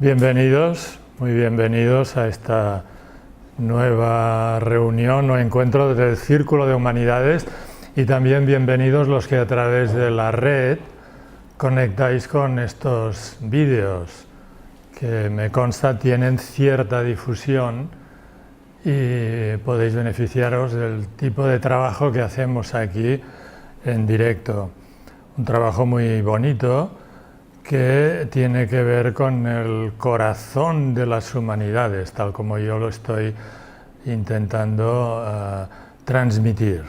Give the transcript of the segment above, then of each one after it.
Bienvenidos, muy bienvenidos a esta nueva reunión o encuentro del Círculo de Humanidades y también bienvenidos los que a través de la red conectáis con estos vídeos que me consta tienen cierta difusión y podéis beneficiaros del tipo de trabajo que hacemos aquí en directo. Un trabajo muy bonito que tiene que ver con el corazón de las humanidades, tal como yo lo estoy intentando transmitir,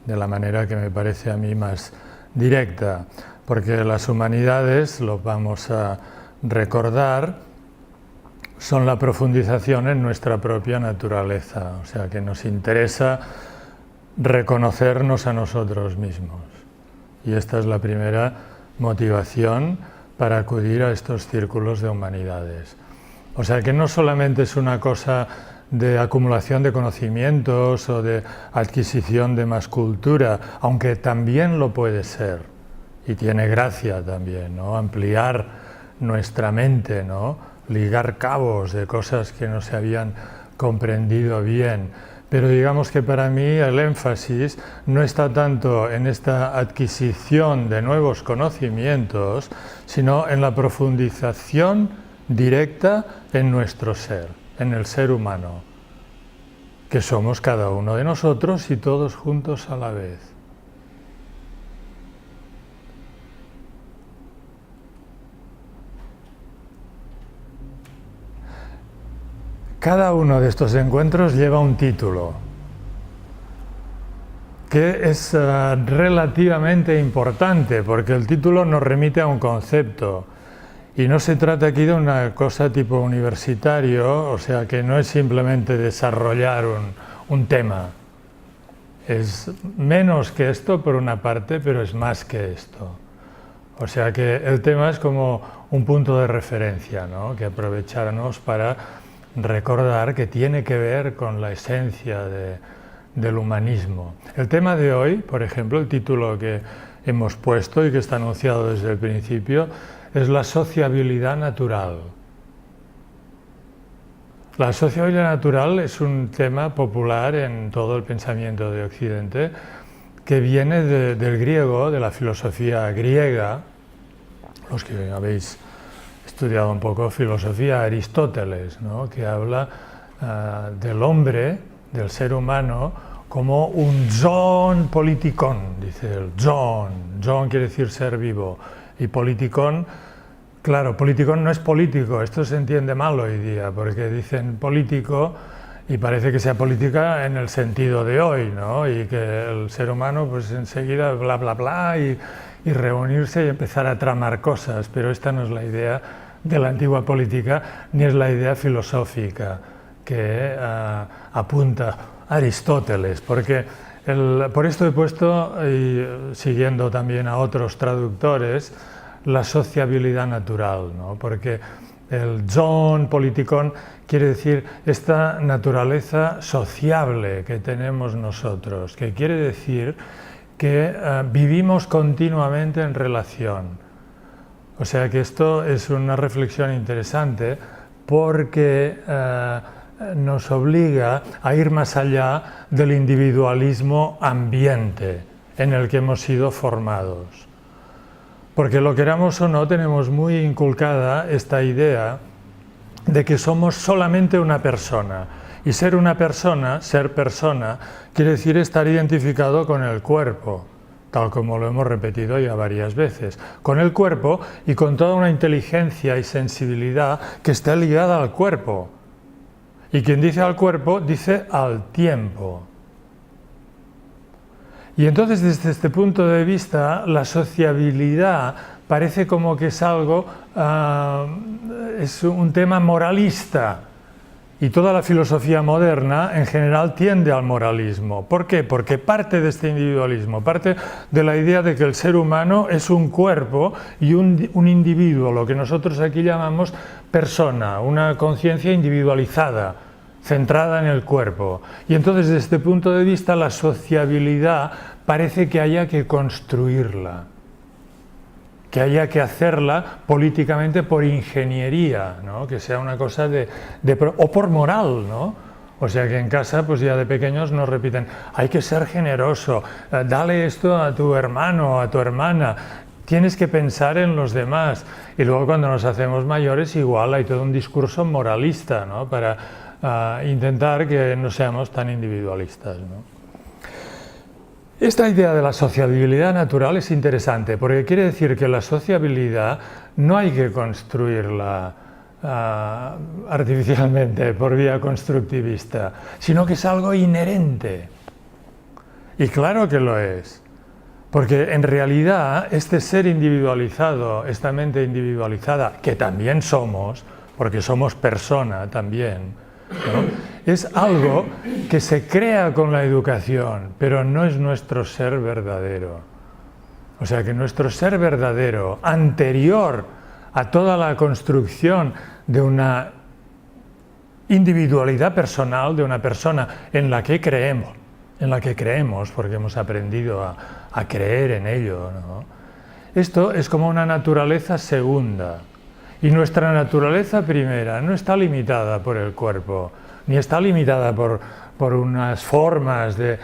de la manera que me parece a mí más directa, porque las humanidades, lo vamos a recordar, son la profundización en nuestra propia naturaleza, o sea que nos interesa reconocernos a nosotros mismos. Y esta es la primera motivación para acudir a estos círculos de humanidades. O sea que no solamente es una cosa de acumulación de conocimientos o de adquisición de más cultura, aunque también lo puede ser, y tiene gracia también, ¿no? Ampliar nuestra mente, ¿no? Ligar cabos de cosas que no se habían comprendido bien. Pero digamos que para mí el énfasis no está tanto en esta adquisición de nuevos conocimientos, sino en la profundización directa en nuestro ser, en el ser humano, que somos cada uno de nosotros y todos juntos a la vez. Cada uno de estos encuentros lleva un título que es relativamente importante porque el título nos remite a un concepto y no se trata aquí de una cosa tipo universitario, o sea que no es simplemente desarrollar un tema. Es menos que esto por una parte, pero es más que esto. O sea que el tema es como un punto de referencia, ¿no? Que aprovecharnos para recordar que tiene que ver con la esencia del humanismo. El tema de hoy, por ejemplo, el título que hemos puesto y que está anunciado desde el principio, es la sociabilidad natural. La sociabilidad natural es un tema popular en todo el pensamiento de Occidente que viene del griego, de la filosofía griega. Los que habéis estudiado un poco filosofía, Aristóteles, ¿no? Que habla del hombre, del ser humano, como un zoon politikon, dice el zoon. Zoon quiere decir ser vivo, y politikon, claro, politikon no es político, esto se entiende mal hoy día, porque dicen político y parece que sea política en el sentido de hoy, ¿no? Y que el ser humano, pues enseguida, bla, bla, bla, y reunirse y empezar a tramar cosas, pero esta no es la idea de la antigua política, ni es la idea filosófica que apunta Aristóteles, porque por esto he puesto, y siguiendo también a otros traductores, la sociabilidad natural, ¿no? Porque el zoon politikon quiere decir esta naturaleza sociable que tenemos nosotros, que quiere decir que vivimos continuamente en relación. O sea que esto es una reflexión interesante porque nos obliga a ir más allá del individualismo ambiente en el que hemos sido formados. Porque lo queramos o no, tenemos muy inculcada esta idea de que somos solamente una persona. Y ser una persona, ser persona, quiere decir estar identificado con el cuerpo, tal como lo hemos repetido ya varias veces, con el cuerpo y con toda una inteligencia y sensibilidad que está ligada al cuerpo. Y quien dice al cuerpo, dice al tiempo. Y entonces, desde este punto de vista, la sociabilidad parece como que es algo, es un tema moralista. Y toda la filosofía moderna, en general, tiende al moralismo. ¿Por qué? Porque parte de este individualismo, parte de la idea de que el ser humano es un cuerpo y un individuo, lo que nosotros aquí llamamos persona, una conciencia individualizada, centrada en el cuerpo. Y entonces, desde este punto de vista, la sociabilidad parece que haya que construirla, que haya que hacerla políticamente por ingeniería, ¿no? Que sea una cosa o por moral, ¿no? O sea que en casa, pues ya de pequeños nos repiten, hay que ser generoso, dale esto a tu hermano, a tu hermana, tienes que pensar en los demás. Y luego cuando nos hacemos mayores igual hay todo un discurso moralista, ¿no? Para intentar que no seamos tan individualistas, ¿no? Esta idea de la sociabilidad natural es interesante porque quiere decir que la sociabilidad no hay que construirla artificialmente por vía constructivista, sino que es algo inherente. Y claro que lo es, porque en realidad este ser individualizado, esta mente individualizada, que también somos, porque somos persona también, ¿no? Es algo que se crea con la educación, pero no es nuestro ser verdadero. O sea que nuestro ser verdadero, anterior a toda la construcción de una individualidad personal, de una persona en la que creemos, porque hemos aprendido a creer en ello, ¿no? Esto es como una naturaleza segunda. Y nuestra naturaleza primera no está limitada por el cuerpo, ni está limitada por unas formas de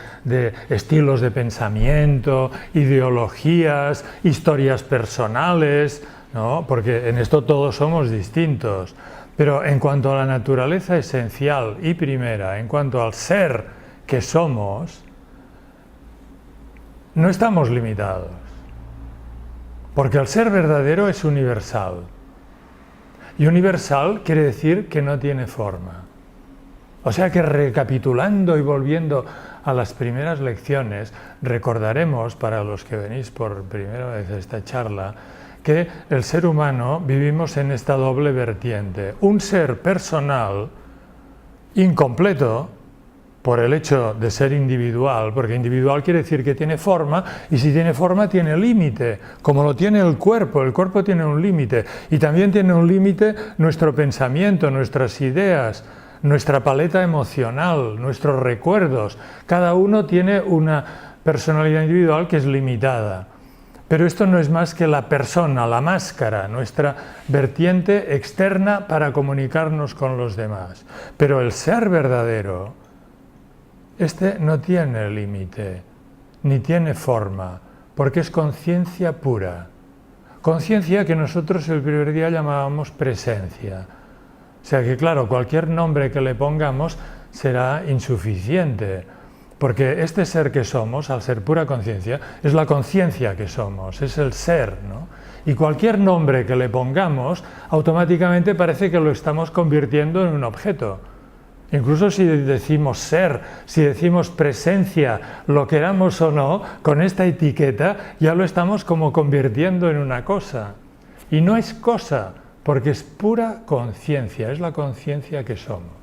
estilos de pensamiento, ideologías, historias personales, ¿no? Porque en esto todos somos distintos. Pero en cuanto a la naturaleza esencial y primera, en cuanto al ser que somos, no estamos limitados. Porque el ser verdadero es universal. Y universal quiere decir que no tiene forma. O sea que recapitulando y volviendo a las primeras lecciones, recordaremos, para los que venís por primera vez a esta charla, que el ser humano vivimos en esta doble vertiente. Un ser personal, incompleto, por el hecho de ser individual, porque individual quiere decir que tiene forma, y si tiene forma tiene límite, como lo tiene el cuerpo tiene un límite, y también tiene un límite nuestro pensamiento, nuestras ideas, nuestra paleta emocional, nuestros recuerdos. Cada uno tiene una personalidad individual que es limitada. Pero esto no es más que la persona, la máscara, nuestra vertiente externa para comunicarnos con los demás. Pero el ser verdadero, este no tiene límite, ni tiene forma, porque es conciencia pura. Conciencia que nosotros el primer día llamábamos presencia. O sea que, claro, cualquier nombre que le pongamos será insuficiente, porque este ser que somos, al ser pura conciencia, es la conciencia que somos, es el ser, ¿no? Y cualquier nombre que le pongamos, automáticamente parece que lo estamos convirtiendo en un objeto. Incluso si decimos ser, si decimos presencia, lo queramos o no, con esta etiqueta ya lo estamos como convirtiendo en una cosa. Y no es cosa, porque es pura conciencia, es la conciencia que somos.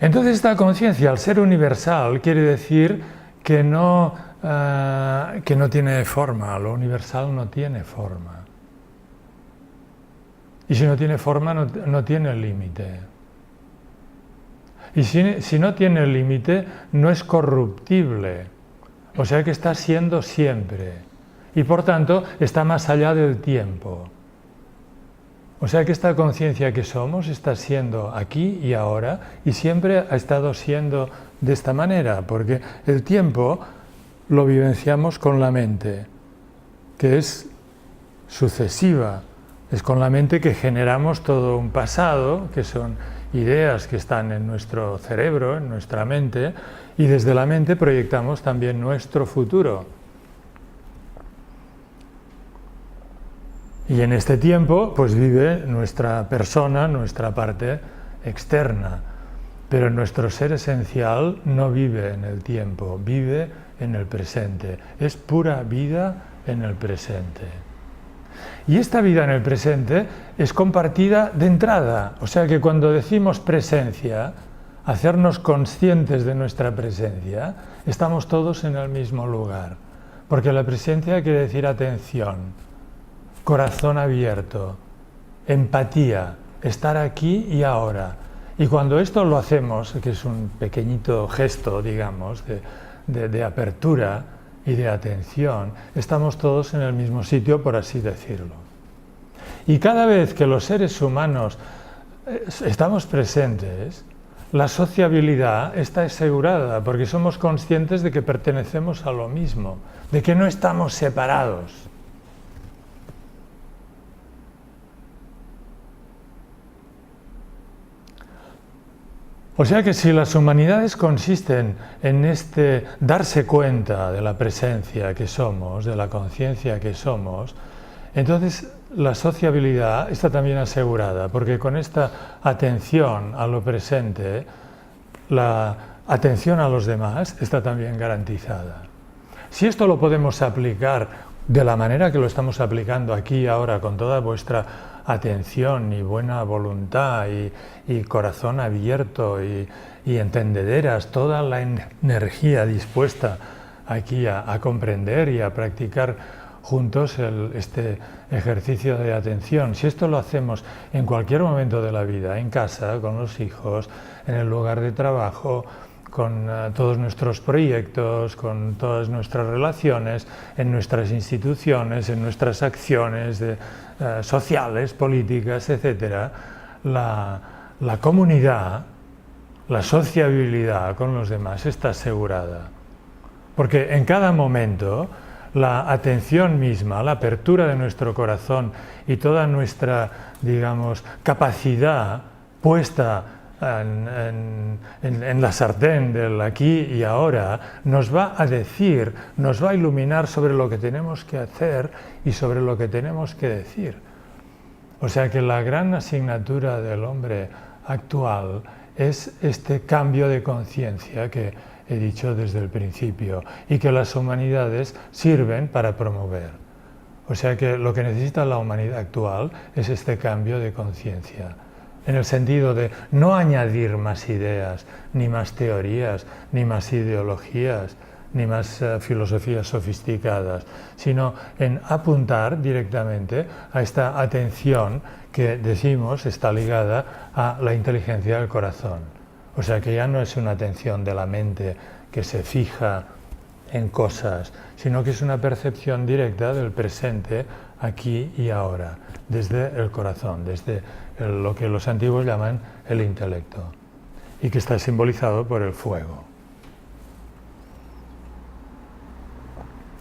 Entonces esta conciencia, al ser universal, quiere decir que no tiene forma, lo universal no tiene forma. Y si no tiene forma, no tiene límite. Y si no tiene límite, no es corruptible. O sea que está siendo siempre. Y por tanto, está más allá del tiempo. O sea que esta conciencia que somos está siendo aquí y ahora, y siempre ha estado siendo de esta manera, porque el tiempo lo vivenciamos con la mente, que es sucesiva. Es con la mente que generamos todo un pasado, que son ideas que están en nuestro cerebro, en nuestra mente, y desde la mente proyectamos también nuestro futuro. Y en este tiempo, pues vive nuestra persona, nuestra parte externa. Pero nuestro ser esencial no vive en el tiempo, vive en el presente. Es pura vida en el presente. Y esta vida en el presente es compartida de entrada. O sea que cuando decimos presencia, hacernos conscientes de nuestra presencia, estamos todos en el mismo lugar. Porque la presencia quiere decir atención, corazón abierto, empatía, estar aquí y ahora. Y cuando esto lo hacemos, que es un pequeñito gesto, digamos, de apertura, y de atención, estamos todos en el mismo sitio, por así decirlo. Y cada vez que los seres humanos estamos presentes, la sociabilidad está asegurada, porque somos conscientes de que pertenecemos a lo mismo, de que no estamos separados. O sea que si las humanidades consisten en darse cuenta de la presencia que somos, de la conciencia que somos, entonces la sociabilidad está también asegurada, porque con esta atención a lo presente, la atención a los demás está también garantizada. Si esto lo podemos aplicar de la manera que lo estamos aplicando aquí ahora, con toda vuestra atención y buena voluntad y corazón abierto y entendederas, toda la energía dispuesta aquí a comprender y a practicar juntos este ejercicio de atención. Si esto lo hacemos en cualquier momento de la vida, en casa, con los hijos, en el lugar de trabajo, con todos nuestros proyectos, con todas nuestras relaciones, en nuestras instituciones, en nuestras acciones sociales, políticas, etc., la comunidad, la sociabilidad con los demás está asegurada. Porque en cada momento la atención misma, la apertura de nuestro corazón y toda nuestra, digamos, capacidad puesta en la sartén del aquí y ahora, nos va a decir, nos va a iluminar sobre lo que tenemos que hacer y sobre lo que tenemos que decir. O sea que la gran asignatura del hombre actual es este cambio de conciencia que he dicho desde el principio y que las humanidades sirven para promover. O sea que lo que necesita la humanidad actual es este cambio de conciencia, en el sentido de no añadir más ideas, ni más teorías, ni más ideologías, ni más filosofías sofisticadas, sino en apuntar directamente a esta atención que decimos está ligada a la inteligencia del corazón. O sea que ya no es una atención de la mente que se fija en cosas, sino que es una percepción directa del presente, aquí y ahora, desde el corazón, desde lo que los antiguos llaman el intelecto, y que está simbolizado por el fuego.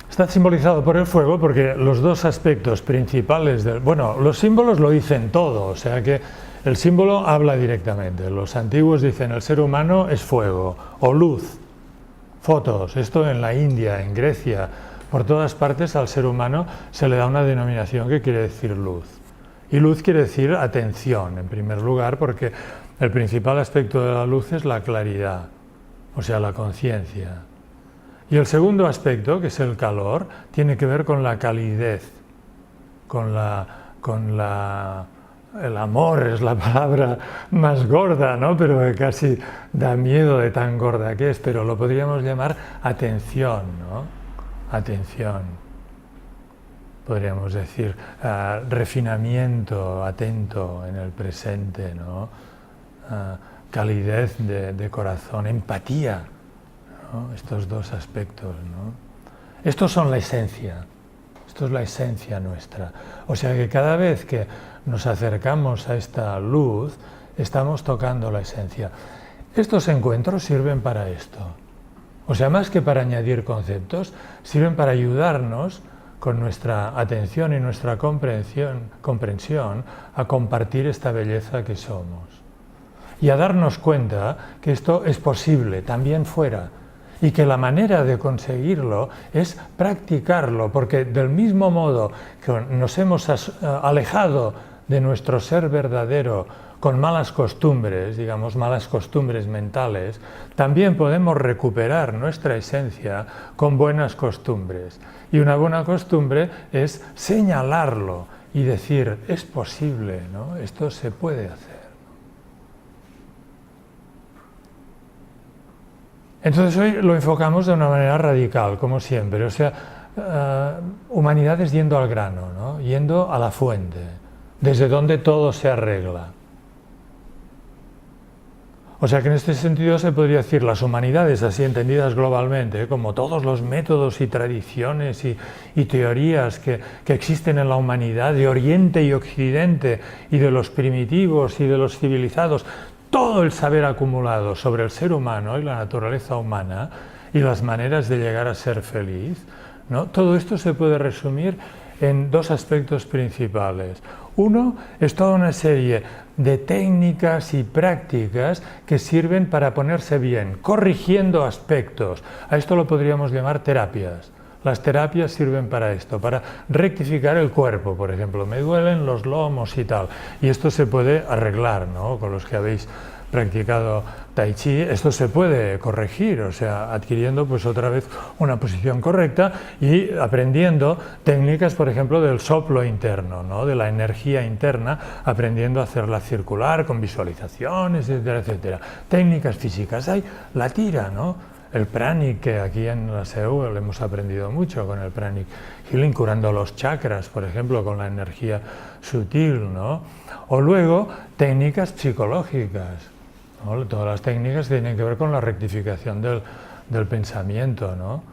Está simbolizado por el fuego porque los dos aspectos principales los símbolos lo dicen todo, o sea que el símbolo habla directamente. Los antiguos dicen el ser humano es fuego o luz, fotos. Esto en la India, en Grecia, por todas partes al ser humano se le da una denominación que quiere decir luz. Y luz quiere decir atención, en primer lugar, porque el principal aspecto de la luz es la claridad, o sea, la conciencia. Y el segundo aspecto, que es el calor, tiene que ver con la calidez, el amor es la palabra más gorda, ¿no? Pero que casi da miedo de tan gorda que es, pero lo podríamos llamar atención, ¿no? Atención. Podríamos decir refinamiento, atento en el presente, ¿no? Calidez de corazón, empatía, ¿no? Estos dos aspectos, ¿no? Estos son la esencia. Esto es la esencia nuestra. O sea que cada vez que nos acercamos a esta luz, estamos tocando la esencia. Estos encuentros sirven para esto. O sea, más que para añadir conceptos, sirven para ayudarnos con nuestra atención y nuestra comprensión a compartir esta belleza que somos. Y a darnos cuenta que esto es posible también fuera. Y que la manera de conseguirlo es practicarlo, porque del mismo modo que nos hemos alejado de nuestro ser verdadero con malas costumbres, digamos malas costumbres mentales, también podemos recuperar nuestra esencia con buenas costumbres. Y una buena costumbre es señalarlo y decir, es posible, ¿no? Esto se puede hacer. Entonces hoy lo enfocamos de una manera radical, como siempre, o sea, humanidades yendo al grano, ¿no? Yendo a la fuente, desde donde todo se arregla. O sea que en este sentido se podría decir las humanidades, así entendidas globalmente, como todos los métodos y tradiciones y teorías que existen en la humanidad de Oriente y Occidente y de los primitivos y de los civilizados, todo el saber acumulado sobre el ser humano y la naturaleza humana y las maneras de llegar a ser feliz, ¿no? Todo esto se puede resumir en dos aspectos principales. Uno es toda una serie de técnicas y prácticas que sirven para ponerse bien, corrigiendo aspectos. A esto lo podríamos llamar terapias. Las terapias sirven para esto, para rectificar el cuerpo, por ejemplo. Me duelen los lomos y tal. Y esto se puede arreglar, ¿no? Con los que habéis practicado Tai Chi, esto se puede corregir, o sea, adquiriendo pues otra vez una posición correcta y aprendiendo técnicas, por ejemplo, del soplo interno, ¿no? De la energía interna, aprendiendo a hacerla circular con visualizaciones, etcétera, etcétera. Técnicas físicas, hay la tira, ¿no? El pranic, que aquí en la SEU le hemos aprendido mucho con el pranic healing, curando los chakras, por ejemplo, con la energía sutil, ¿no? O luego técnicas psicológicas, ¿no? Todas las técnicas tienen que ver con la rectificación del pensamiento, ¿no?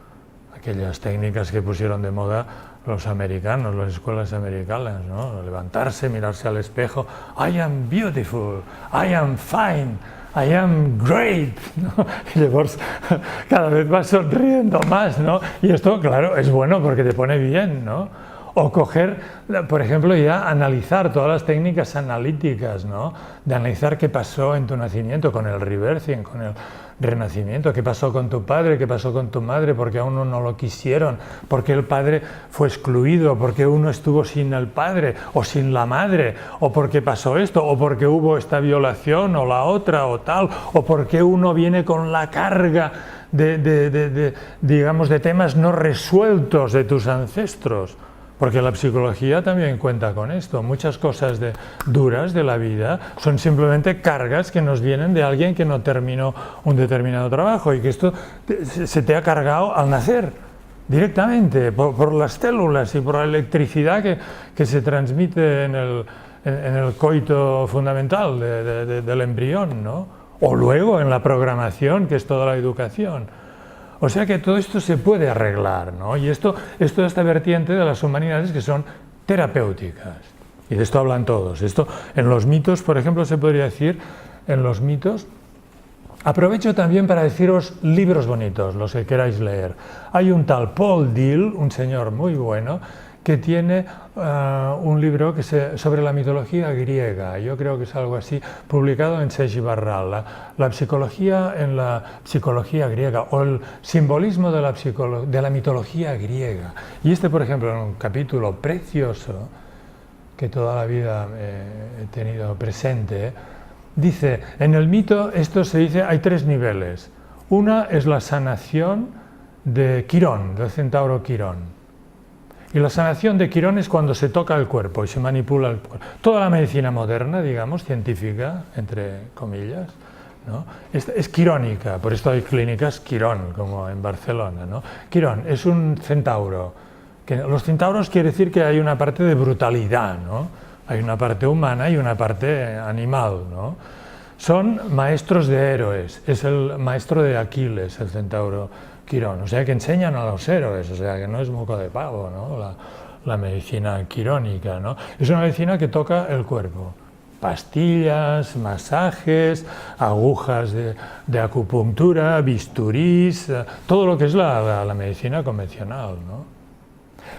Aquellas técnicas que pusieron de moda los americanos, las escuelas americanas, ¿no? Levantarse, mirarse al espejo, I am beautiful, I am fine, I am great, ¿no? Y llavors cada vez vas sonriendo más, ¿no? Y esto, claro, es bueno porque te pone bien, ¿no? O coger, por ejemplo, ya analizar todas las técnicas analíticas, ¿no? De analizar qué pasó en tu nacimiento, con el rebirthing, con el renacimiento, qué pasó con tu padre, qué pasó con tu madre, porque a uno no lo quisieron, porque el padre fue excluido, porque uno estuvo sin el padre o sin la madre, o porque pasó esto, o porque hubo esta violación o la otra o tal, o porque uno viene con la carga digamos, de temas no resueltos de tus ancestros. Porque la psicología también cuenta con esto. Muchas cosas duras de la vida son simplemente cargas que nos vienen de alguien que no terminó un determinado trabajo y que esto se te ha cargado al nacer, directamente, por las células y por la electricidad que se transmite en el coito fundamental del embrión, ¿no? O luego en la programación, que es toda la educación. O sea que todo esto se puede arreglar, ¿no? Y esto es toda esta vertiente de las humanidades que son terapéuticas. Y de esto hablan todos. Esto en los mitos, por ejemplo, se podría decir, en los mitos, aprovecho también para deciros libros bonitos, los que queráis leer. Hay un tal Paul Dill, un señor muy bueno, que tiene un libro sobre la mitología griega, yo creo que es algo así, publicado en Seix Barral, la psicología en la psicología griega, o el simbolismo de la mitología griega. Y por ejemplo, en un capítulo precioso, que toda la vida he tenido presente, dice, en el mito esto se dice, hay tres niveles. Una es la sanación de Quirón, del centauro Quirón. Y la sanación de Quirón es cuando se toca el cuerpo y se manipula el cuerpo. Toda la medicina moderna, digamos, científica, entre comillas, ¿no? es quirónica, por esto hay clínicas Quirón, como en Barcelona, ¿no? Quirón es un centauro. Los centauros quiere decir que hay una parte de brutalidad, ¿no? Hay una parte humana y una parte animal, ¿no? Son maestros de héroes, es el maestro de Aquiles, el centauro Quirón, o sea que enseñan a los héroes, o sea que no es moco de pavo, ¿no? La medicina quirónica, ¿no? Es una medicina que toca el cuerpo, pastillas, masajes, agujas de acupuntura, bisturís, todo lo que es la medicina convencional, ¿no?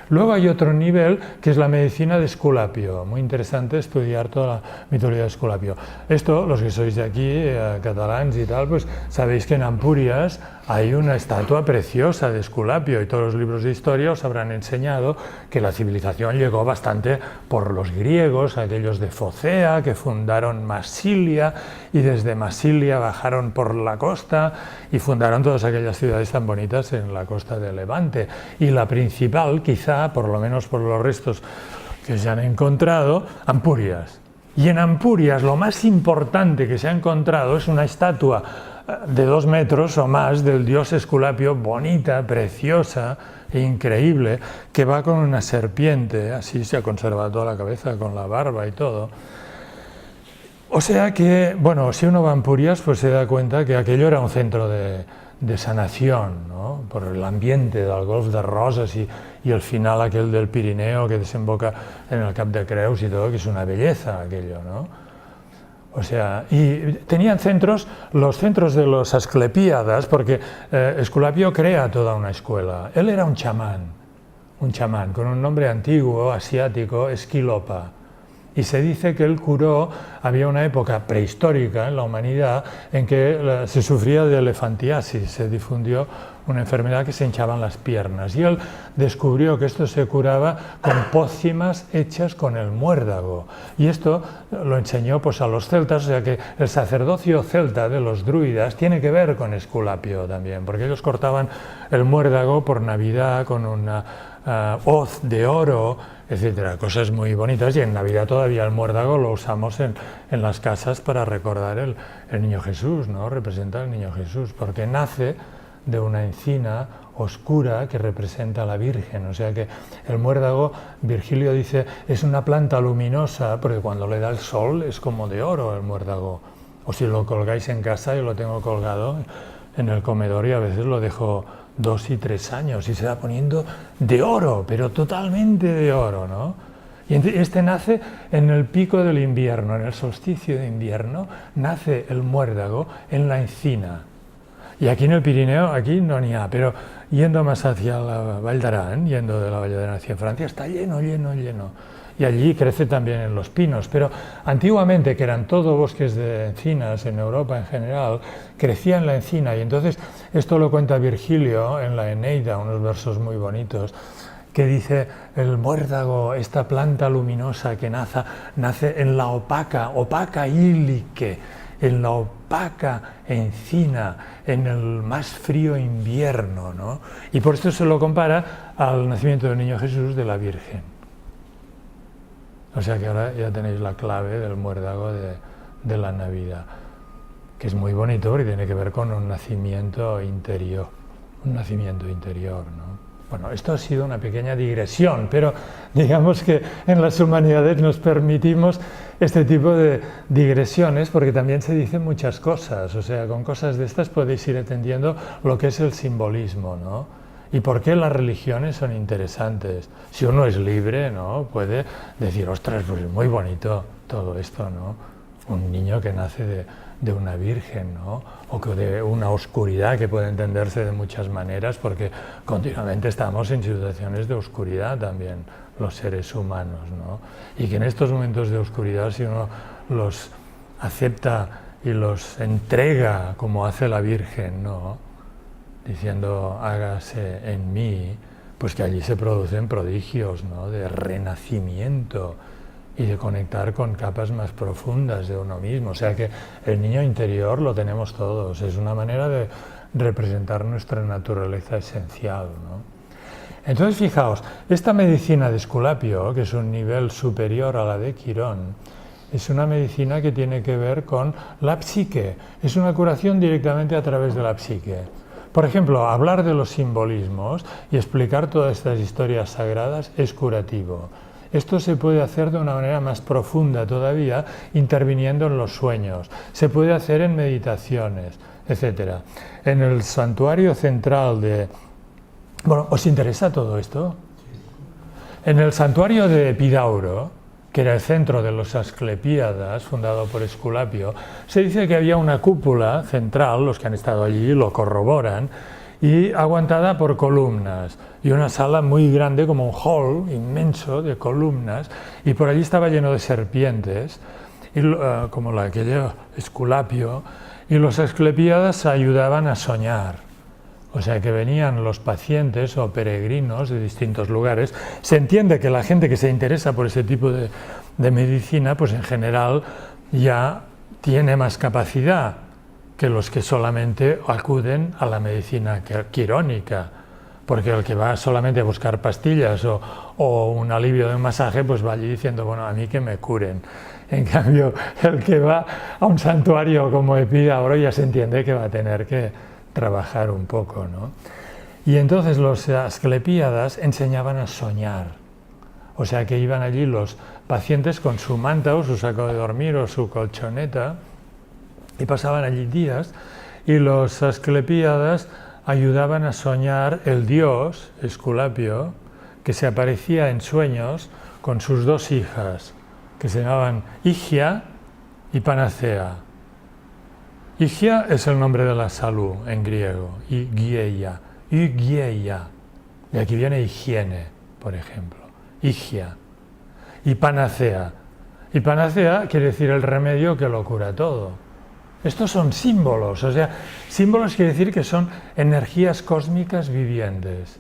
Luego hay otro nivel que es la medicina de Esculapio, muy interesante estudiar toda la mitología de Esculapio. Esto, los que sois de aquí, catalans y tal, pues sabéis que en Ampurias hay una estatua preciosa de Esculapio y todos los libros de historia os habrán enseñado que la civilización llegó bastante por los griegos, aquellos de Focea, que fundaron Masilia y desde Masilia bajaron por la costa y fundaron todas aquellas ciudades tan bonitas en la costa de Levante. Y la principal, quizá, por lo menos por los restos que se han encontrado, Ampurias. Y en Ampurias lo más importante que se ha encontrado es una estatua de 2 metros o más del dios Esculapio, bonita, preciosa e increíble, que va con una serpiente, así se ha conservado toda la cabeza, con la barba y todo. O sea que, bueno, si uno va a Empúries, pues se da cuenta que aquello era un centro de sanación, ¿no? Por el ambiente del Golf de Roses y el final aquel del Pirineo que desemboca en el Cap de Creus y todo, que es una belleza aquello, ¿no? O sea, y tenían centros, los centros de los Asclepíadas, porque Esculapio crea toda una escuela. Él era un chamán con un nombre antiguo, asiático, Esquilopa. Y se dice que él curó, había una época prehistórica en la humanidad en que se sufría de elefantiasis, se difundió una enfermedad que se hinchaban las piernas. Y él descubrió que esto se curaba con pócimas hechas con el muérdago. Y esto lo enseñó pues, a los celtas, o sea que el sacerdocio celta de los druidas tiene que ver con Esculapio también, porque ellos cortaban el muérdago por Navidad con una hoz de oro, etcétera, cosas muy bonitas, y en Navidad todavía el muérdago lo usamos en las casas para recordar el Niño Jesús, ¿no? Representa al Niño Jesús, porque nace de una encina oscura que representa a la Virgen, o sea que el muérdago, Virgilio dice, es una planta luminosa, porque cuando le da el sol es como de oro el muérdago, o si lo colgáis en casa, yo lo tengo colgado en el comedor y a veces lo dejo 2 y 3 años y se va poniendo de oro, pero totalmente de oro, ¿no? Y este nace en el pico del invierno, en el solsticio de invierno, nace el muérdago en la encina. Y aquí en el Pirineo, aquí no ni ha, pero yendo más hacia la Vall d'Aran, yendo de la Vall d'Aran hacia Francia, está lleno. Y allí crece también en los pinos, pero antiguamente, que eran todo bosques de encinas en Europa en general, crecía en la encina, y entonces esto lo cuenta Virgilio en la Eneida, unos versos muy bonitos, que dice, el muérdago, esta planta luminosa que nace en la opaca ílique, en la opaca encina, en el más frío invierno, ¿no? Y por esto se lo compara al nacimiento del Niño Jesús de la Virgen. O sea que ahora ya tenéis la clave del muérdago de la Navidad, que es muy bonito porque tiene que ver con un nacimiento interior, ¿no? Bueno, esto ha sido una pequeña digresión, pero digamos que en las humanidades nos permitimos este tipo de digresiones porque también se dicen muchas cosas, o sea, con cosas de estas podéis ir entendiendo lo que es el simbolismo, ¿no? ¿Y por qué las religiones son interesantes? Si uno es libre, ¿no? Puede decir, ostras, pues es muy bonito todo esto, ¿no? Un niño que nace de una virgen, ¿no? O que de una oscuridad que puede entenderse de muchas maneras, porque continuamente estamos en situaciones de oscuridad también, los seres humanos, ¿no? Y que en estos momentos de oscuridad, si uno los acepta y los entrega como hace la Virgen, ¿no? Diciendo hágase en mí, pues que allí se producen prodigios, ¿no? De renacimiento y de conectar con capas más profundas de uno mismo. O sea que el niño interior lo tenemos todos, es una manera de representar nuestra naturaleza esencial, ¿no? Entonces fijaos, esta medicina de Esculapio, que es un nivel superior a la de Quirón, es una medicina que tiene que ver con la psique, es una curación directamente a través de la psique. Por ejemplo, hablar de los simbolismos y explicar todas estas historias sagradas es curativo. Esto se puede hacer de una manera más profunda todavía, interviniendo en los sueños. Se puede hacer en meditaciones, etc. En el santuario central de... Bueno, ¿os interesa todo esto? En el santuario de Epidauro, que era el centro de los Asclepíadas, fundado por Esculapio, se dice que había una cúpula central, los que han estado allí lo corroboran, y aguantada por columnas, y una sala muy grande, como un hall inmenso de columnas, y por allí estaba lleno de serpientes, y, como la que lleva Esculapio, y los Asclepíadas ayudaban a soñar. O sea que venían los pacientes o peregrinos de distintos lugares. Se entiende que la gente que se interesa por ese tipo de medicina, pues en general ya tiene más capacidad que los que solamente acuden a la medicina quirónica. Porque el que va solamente a buscar pastillas o un alivio de un masaje, pues va allí diciendo, bueno, a mí que me curen. En cambio, el que va a un santuario como Epidauro ya se entiende que va a tener que trabajar un poco, ¿no? Y entonces los Asclepíadas enseñaban a soñar. O sea que iban allí los pacientes con su manta o su saco de dormir o su colchoneta y pasaban allí días, y los asclepíadas ayudaban a soñar el dios Esculapio, que se aparecía en sueños con sus dos hijas, que se llamaban Higia y Panacea. Higia es el nombre de la salud en griego, Hygieia, de aquí viene higiene, por ejemplo, Higia. Y Panacea. Y Panacea quiere decir el remedio que lo cura todo. Estos son símbolos, o sea, símbolos quiere decir que son energías cósmicas vivientes.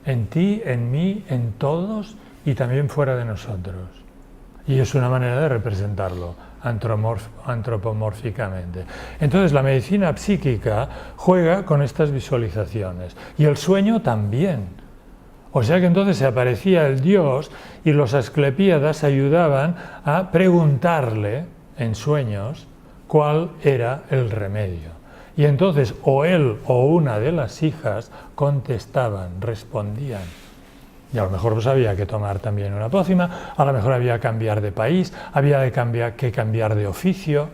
En ti, en mí, en todos y también fuera de nosotros. Y es una manera de representarlo antropomórficamente. Entonces la medicina psíquica juega con estas visualizaciones y el sueño también. O sea que entonces se aparecía el dios y los asclepíadas ayudaban a preguntarle en sueños cuál era el remedio. Y entonces o él o una de las hijas contestaban, respondían. Y a lo mejor pues había que tomar también una pócima, a lo mejor había que cambiar de país, había que cambiar de oficio,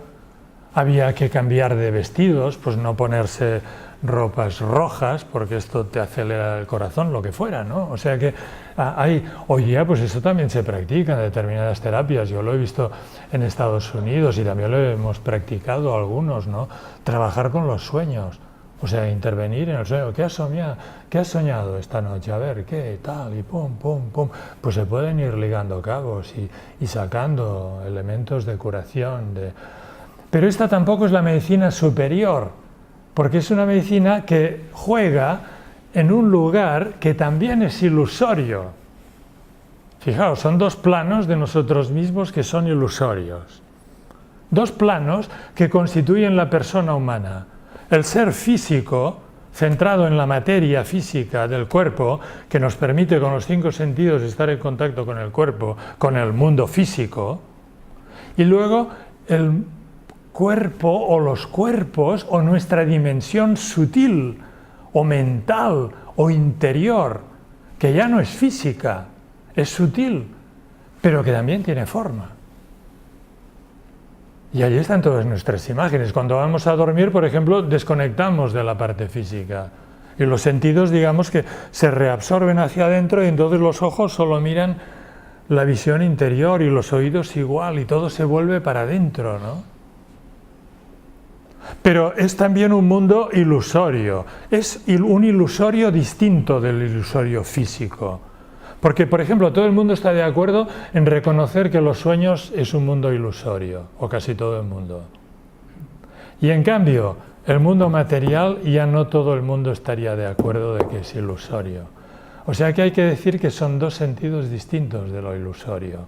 había que cambiar de vestidos, pues no ponerse ropas rojas porque esto te acelera el corazón, lo que fuera, ¿no? O sea que hoy día pues eso también se practica en determinadas terapias. Yo lo he visto en Estados Unidos y también lo hemos practicado algunos, ¿no? Trabajar con los sueños. O sea, intervenir en el sueño. ¿Qué has soñado esta noche? A ver, ¿qué tal? Y pum, pum, pum. Pues se pueden ir ligando cabos y sacando elementos de curación. Pero esta tampoco es la medicina superior, porque es una medicina que juega en un lugar que también es ilusorio. Fijaos, son dos planos de nosotros mismos que son ilusorios. Dos planos que constituyen la persona humana. El ser físico, centrado en la materia física del cuerpo, que nos permite con los 5 sentidos estar en contacto con el cuerpo, con el mundo físico, y luego el cuerpo o los cuerpos o nuestra dimensión sutil o mental o interior, que ya no es física, es sutil, pero que también tiene forma. Y allí están todas nuestras imágenes. Cuando vamos a dormir, por ejemplo, desconectamos de la parte física. Y los sentidos, digamos que se reabsorben hacia adentro y entonces los ojos solo miran la visión interior y los oídos igual y todo se vuelve para adentro, ¿no? Pero es también un mundo ilusorio. Es un ilusorio distinto del ilusorio físico. Porque, por ejemplo, todo el mundo está de acuerdo en reconocer que los sueños es un mundo ilusorio, o casi todo el mundo. Y en cambio, el mundo material ya no todo el mundo estaría de acuerdo de que es ilusorio. O sea que hay que decir que son dos sentidos distintos de lo ilusorio.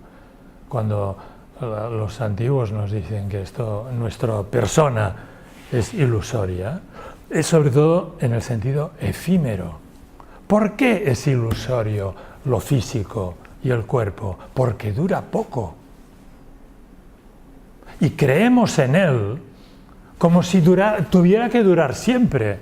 Cuando los antiguos nos dicen que nuestra persona es ilusoria, es sobre todo en el sentido efímero. ¿Por qué es ilusorio lo físico y el cuerpo? Porque dura poco. Y creemos en él como si tuviera que durar siempre.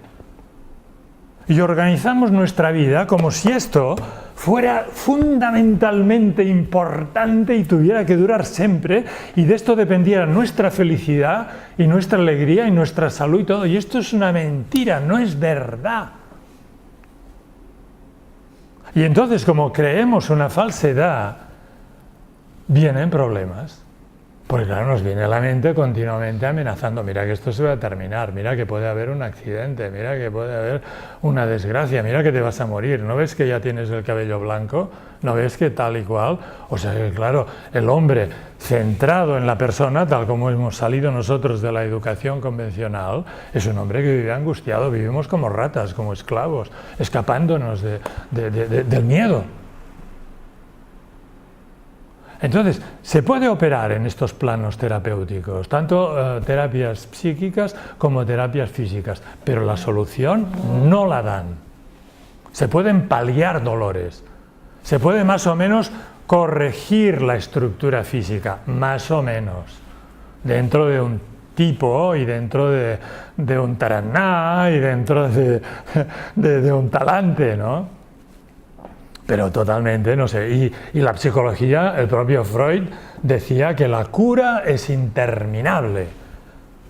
Y organizamos nuestra vida como si esto fuera fundamentalmente importante y tuviera que durar siempre, y de esto dependiera nuestra felicidad y nuestra alegría y nuestra salud y todo. Y esto es una mentira, no es verdad. Y entonces, como creemos una falsedad, vienen problemas. Porque claro, nos viene a la mente continuamente amenazando, mira que esto se va a terminar, mira que puede haber un accidente, mira que puede haber una desgracia, mira que te vas a morir, ¿no ves que ya tienes el cabello blanco? ¿No ves que tal y cual? O sea que claro, el hombre centrado en la persona, tal como hemos salido nosotros de la educación convencional, es un hombre que vive angustiado, vivimos como ratas, como esclavos, escapándonos del miedo. Entonces, se puede operar en estos planos terapéuticos, tanto terapias psíquicas como terapias físicas, pero la solución no la dan. Se pueden paliar dolores, se puede más o menos corregir la estructura física, más o menos, dentro de un tipo y dentro de un taraná y dentro de un talante, ¿no? pero totalmente, no sé. Y la psicología, el propio Freud decía que la cura es interminable,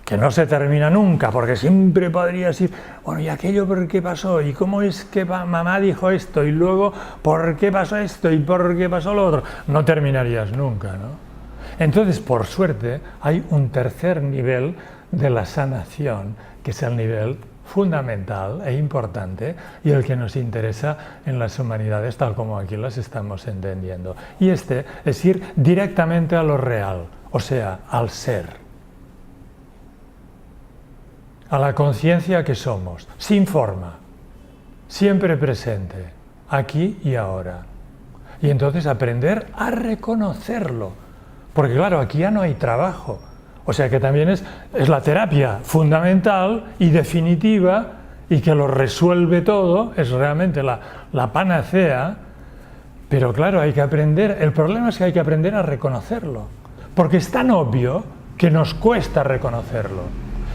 que no se termina nunca, porque siempre podrías ir, bueno, ¿y aquello por qué pasó? ¿Y cómo es que mamá dijo esto? Y luego, ¿por qué pasó esto? ¿Y por qué pasó lo otro? No terminarías nunca, ¿no? Entonces, por suerte, hay un tercer nivel de la sanación, que es el nivel fundamental e importante y el que nos interesa en las humanidades tal como aquí las estamos entendiendo. Y este es ir directamente a lo real, o sea, al ser, a la conciencia que somos, sin forma, siempre presente, aquí y ahora. Y entonces aprender a reconocerlo, porque claro, aquí ya no hay trabajo. O sea que también es la terapia fundamental y definitiva y que lo resuelve todo, es realmente la panacea, pero claro, hay que aprender, el problema es que hay que aprender a reconocerlo, porque es tan obvio que nos cuesta reconocerlo.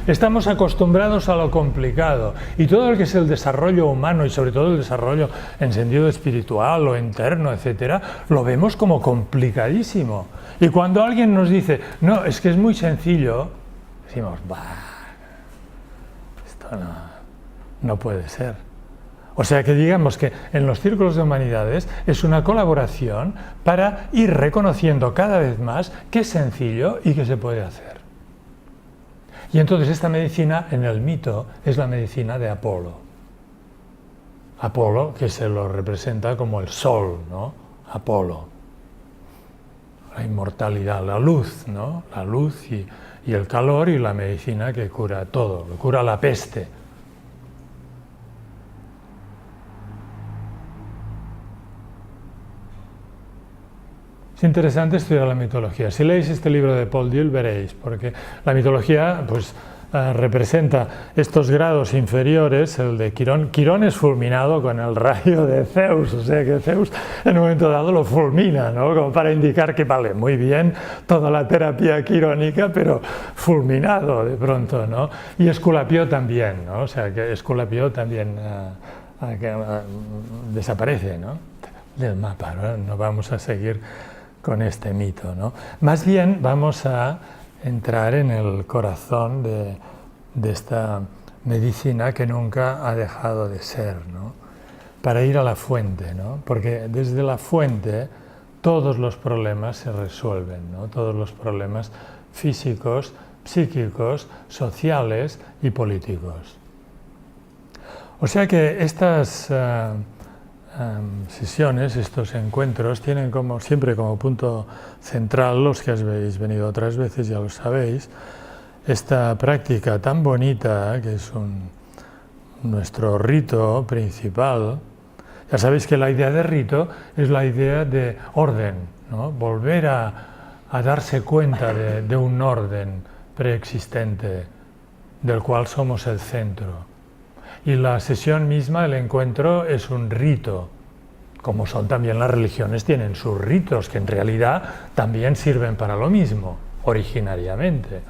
Estamos acostumbrados a lo complicado y todo lo que es el desarrollo humano y sobre todo el desarrollo en sentido espiritual o interno, etcétera, lo vemos como complicadísimo. Y cuando alguien nos dice, no, es que es muy sencillo, decimos, bah, esto no puede ser. O sea que digamos que en los círculos de humanidades es una colaboración para ir reconociendo cada vez más que es sencillo y que se puede hacer. Y entonces esta medicina en el mito es la medicina de Apolo. Apolo, que se lo representa como el sol, ¿no? Apolo. La inmortalidad, la luz, ¿no? La luz y el calor y la medicina que cura todo, que cura la peste. Es interesante estudiar la mitología. Si leéis este libro de Paul Deuel veréis, porque la mitología pues, representa estos grados inferiores, el de Quirón. Quirón es fulminado con el rayo de Zeus, o sea que Zeus en un momento dado lo fulmina, ¿no? Como para indicar que vale, muy bien toda la terapia quirónica, pero fulminado de pronto, ¿no? Y Esculapio también, ¿no? O sea que Esculapio también desaparece, ¿no? Del mapa, ¿no? No vamos a seguir con este mito, ¿no? Más bien vamos a entrar en el corazón de esta medicina que nunca ha dejado de ser, ¿no? Para ir a la fuente, ¿no? Porque desde la fuente todos los problemas se resuelven, ¿no? Todos los problemas físicos, psíquicos, sociales y políticos. O sea que estas sesiones, estos encuentros, tienen como siempre como punto central, los que habéis venido otras veces ya lo sabéis, esta práctica tan bonita que es nuestro rito principal. Ya sabéis que la idea de rito es la idea de orden, ¿no? Volver a darse cuenta de un orden preexistente del cual somos el centro. Y la sesión misma, el encuentro, es un rito, como son también las religiones, tienen sus ritos, que en realidad también sirven para lo mismo, originariamente.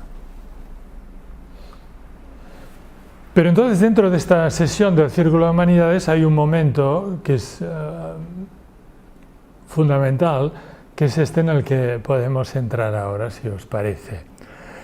Pero entonces dentro de esta sesión del Círculo de Humanidades hay un momento que es fundamental, que es este en el que podemos entrar ahora, si os parece.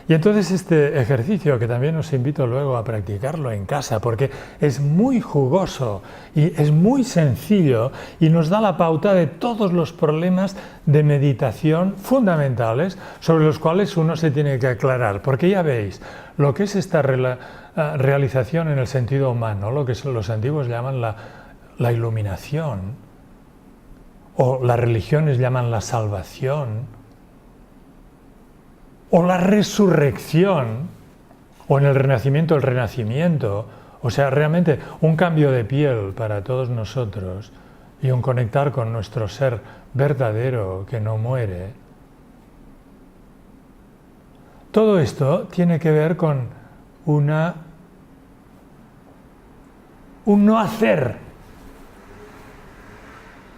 Y entonces este ejercicio, que también os invito luego a practicarlo en casa, porque es muy jugoso y es muy sencillo y nos da la pauta de todos los problemas de meditación fundamentales sobre los cuales uno se tiene que aclarar. Porque ya veis, lo que es esta realización en el sentido humano, lo que los antiguos llaman la iluminación, o las religiones llaman la salvación, o la resurrección, o en el renacimiento el renacimiento, o sea, realmente un cambio de piel para todos nosotros y un conectar con nuestro ser verdadero que no muere. Todo esto tiene que ver con un no hacer.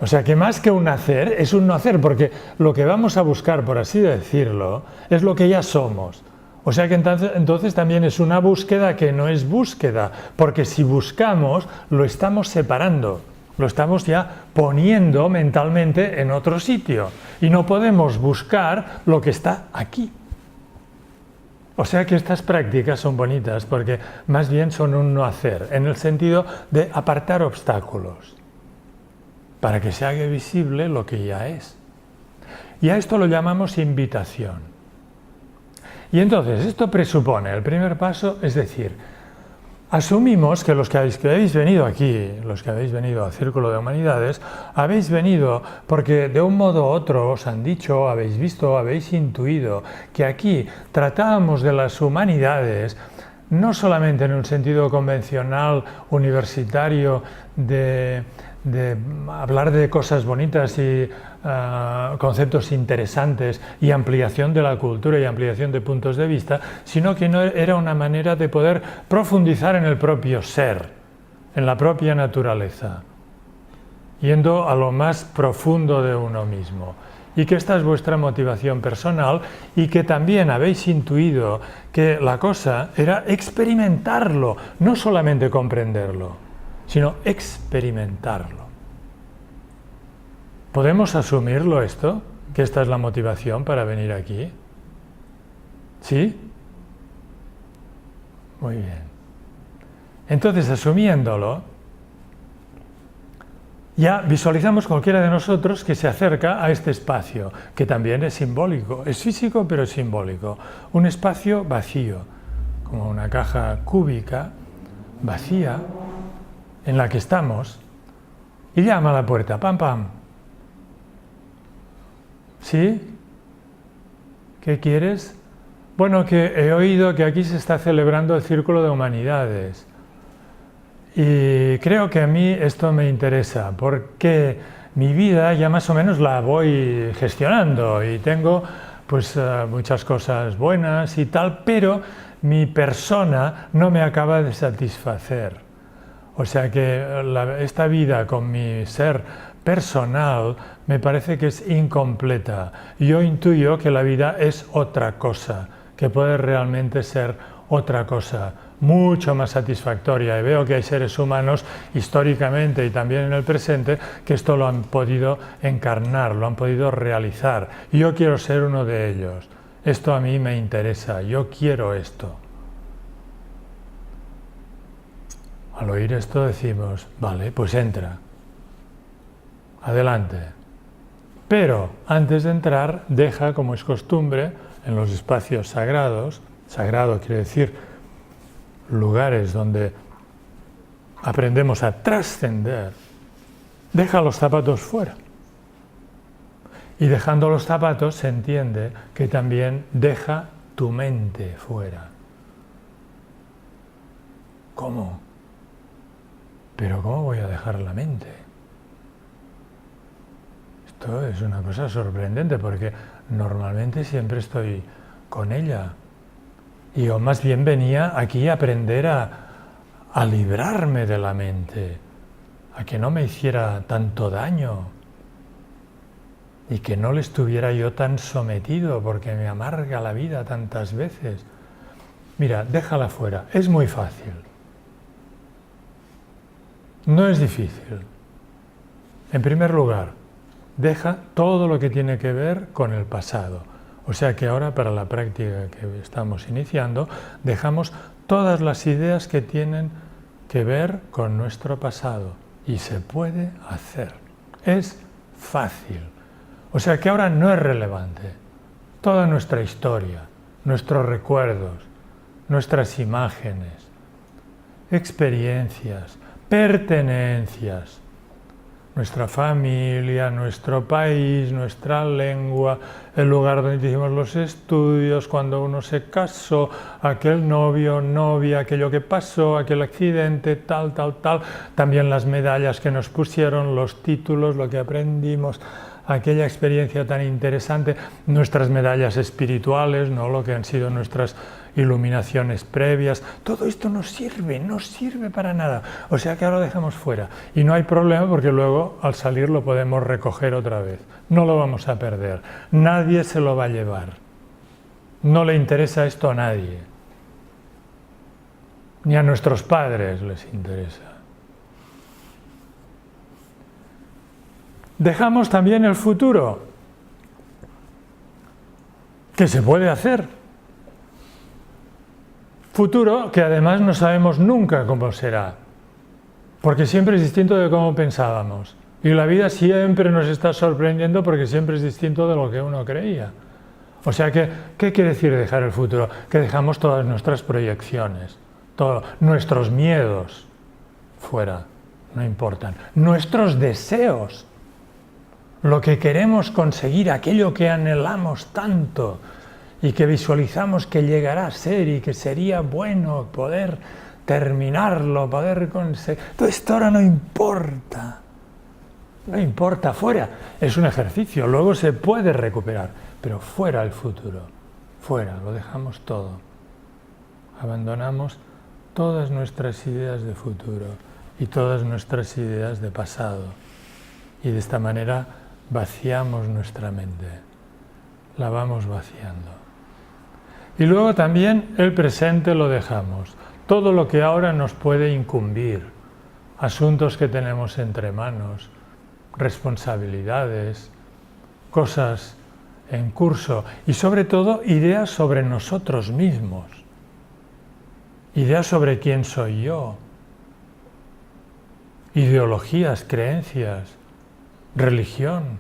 O sea que más que un hacer, es un no hacer, porque lo que vamos a buscar, por así decirlo, es lo que ya somos. O sea que entonces también es una búsqueda que no es búsqueda, porque si buscamos, lo estamos separando. lo estamos ya poniendo mentalmente en otro sitio y no podemos buscar lo que está aquí. O sea que estas prácticas son bonitas porque más bien son un no hacer, en el sentido de apartar obstáculos para que se haga visible lo que ya es. Y a esto lo llamamos invitación. Y entonces esto presupone, el primer paso, es decir, asumimos que los que habéis venido aquí, los que habéis venido al Círculo de Humanidades, habéis venido porque de un modo u otro os han dicho, habéis visto, habéis intuido que aquí tratábamos de las humanidades no solamente en un sentido convencional, universitario, de hablar de cosas bonitas y conceptos interesantes y ampliación de la cultura y ampliación de puntos de vista, sino que no era una manera de poder profundizar en el propio ser, en la propia naturaleza, yendo a lo más profundo de uno mismo. Y que esta es vuestra motivación personal y que también habéis intuido que la cosa era experimentarlo, no solamente comprenderlo, sino experimentarlo. ¿Podemos asumirlo esto? ¿Que esta es la motivación para venir aquí? ¿Sí? Muy bien. Entonces, asumiéndolo, ya visualizamos cualquiera de nosotros que se acerca a este espacio, que también es simbólico, es físico pero es simbólico. Un espacio vacío, como una caja cúbica, vacía, en la que estamos, y llama a la puerta, pam, pam. ¿Sí? ¿Qué quieres? Bueno, que he oído que aquí se está celebrando el Círculo de Humanidades. Y creo que a mí esto me interesa, porque mi vida ya más o menos la voy gestionando y tengo pues muchas cosas buenas y tal, pero mi persona no me acaba de satisfacer. O sea que esta vida con mi ser personal me parece que es incompleta. Yo intuyo que la vida es otra cosa, que puede realmente ser otra cosa, mucho más satisfactoria. Y veo que hay seres humanos históricamente y también en el presente que esto lo han podido encarnar, lo han podido realizar. Y yo quiero ser uno de ellos. Esto a mí me interesa, yo quiero esto. Al oír esto decimos, vale, pues entra. Adelante. Pero antes de entrar, deja, como es costumbre, en los espacios sagrados, sagrado quiere decir lugares donde aprendemos a trascender, deja los zapatos fuera. Y dejando los zapatos se entiende que también deja tu mente fuera. ¿Cómo? ¿Pero cómo voy a dejar la mente? Esto es una cosa sorprendente porque normalmente siempre estoy con ella. Y yo más bien venía aquí a aprender a librarme de la mente, a que no me hiciera tanto daño y que no le estuviera yo tan sometido porque me amarga la vida tantas veces. Mira, déjala fuera, es muy fácil. No es difícil. En primer lugar, deja todo lo que tiene que ver con el pasado. O sea que ahora, para la práctica que estamos iniciando, dejamos todas las ideas que tienen que ver con nuestro pasado. Y se puede hacer. Es fácil. O sea que ahora no es relevante. Toda nuestra historia, nuestros recuerdos, nuestras imágenes, experiencias, pertenencias, nuestra familia, nuestro país, nuestra lengua, el lugar donde hicimos los estudios, cuando uno se casó, aquel novio, novia, aquello que pasó, aquel accidente, tal, también las medallas que nos pusieron, los títulos, lo que aprendimos, aquella experiencia tan interesante, nuestras medallas espirituales, no lo que han sido nuestras iluminaciones previas, todo esto no sirve para nada. O sea que ahora lo dejamos fuera. Y no hay problema porque luego al salir lo podemos recoger otra vez. No lo vamos a perder. Nadie se lo va a llevar. No le interesa esto a nadie. Ni a nuestros padres les interesa. Dejamos también el futuro, que se puede hacer. Futuro que además no sabemos nunca cómo será, porque siempre es distinto de cómo pensábamos. Y la vida siempre nos está sorprendiendo porque siempre es distinto de lo que uno creía. O sea que, ¿qué quiere decir dejar el futuro? Que dejamos todas nuestras proyecciones, todos nuestros miedos fuera, no importan. Nuestros deseos, lo que queremos conseguir, aquello que anhelamos tanto y que visualizamos que llegará a ser y que sería bueno poder terminarlo, poder conseguir. Todo esto ahora no importa. No importa, fuera. Es un ejercicio, luego se puede recuperar, pero fuera el futuro. Fuera, lo dejamos todo. Abandonamos todas nuestras ideas de futuro y todas nuestras ideas de pasado. Y de esta manera vaciamos nuestra mente. La vamos vaciando. Y luego también el presente lo dejamos. Todo lo que ahora nos puede incumbir, asuntos que tenemos entre manos, responsabilidades, cosas en curso y sobre todo ideas sobre nosotros mismos, ideas sobre quién soy yo, ideologías, creencias, religión,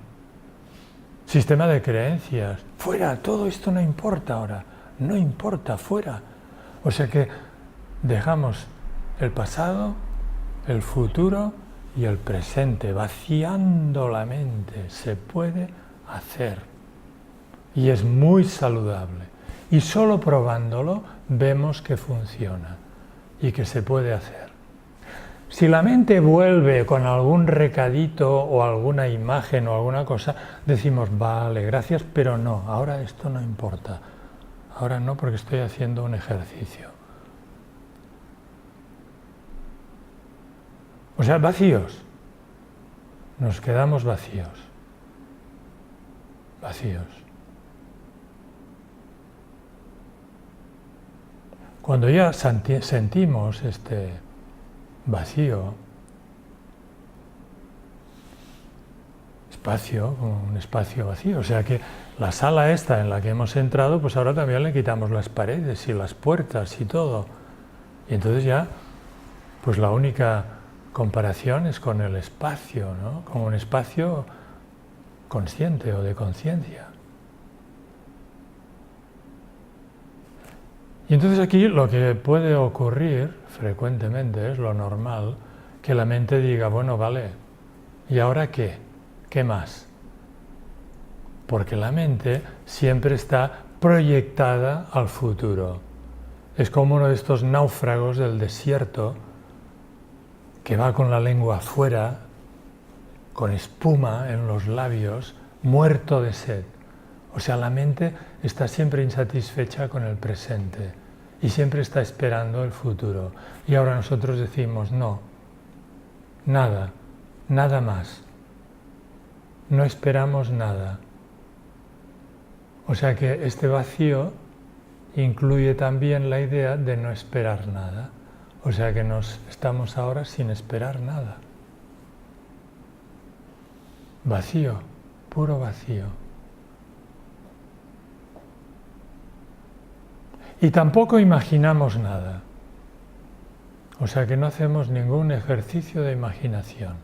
sistema de creencias. Fuera, todo esto no importa ahora, no importa, fuera. O sea que dejamos el pasado, el futuro y el presente, vaciando la mente. Se puede hacer y es muy saludable. Y solo probándolo vemos que funciona y que se puede hacer. Si la mente vuelve con algún recadito o alguna imagen o alguna cosa, decimos, vale, gracias, pero no, ahora esto no importa. Ahora no, porque estoy haciendo un ejercicio. O sea, vacíos. Nos quedamos vacíos. Vacíos. Cuando ya sentimos este vacío, espacio, un espacio vacío, o sea que la sala esta en la que hemos entrado, pues ahora también le quitamos las paredes y las puertas y todo. Y entonces ya, pues la única comparación es con el espacio, ¿no? Con un espacio consciente o de conciencia. Y entonces aquí lo que puede ocurrir frecuentemente, es lo normal, que la mente diga, bueno, vale, ¿y ahora qué? ¿Qué más? Porque la mente siempre está proyectada al futuro. Es como uno de estos náufragos del desierto que va con la lengua afuera, con espuma en los labios, muerto de sed. O sea, la mente está siempre insatisfecha con el presente y siempre está esperando el futuro. Y ahora nosotros decimos, no, nada, nada más. No esperamos nada. O sea que este vacío incluye también la idea de no esperar nada. O sea que estamos ahora sin esperar nada. Vacío, puro vacío. Y tampoco imaginamos nada. O sea que no hacemos ningún ejercicio de imaginación.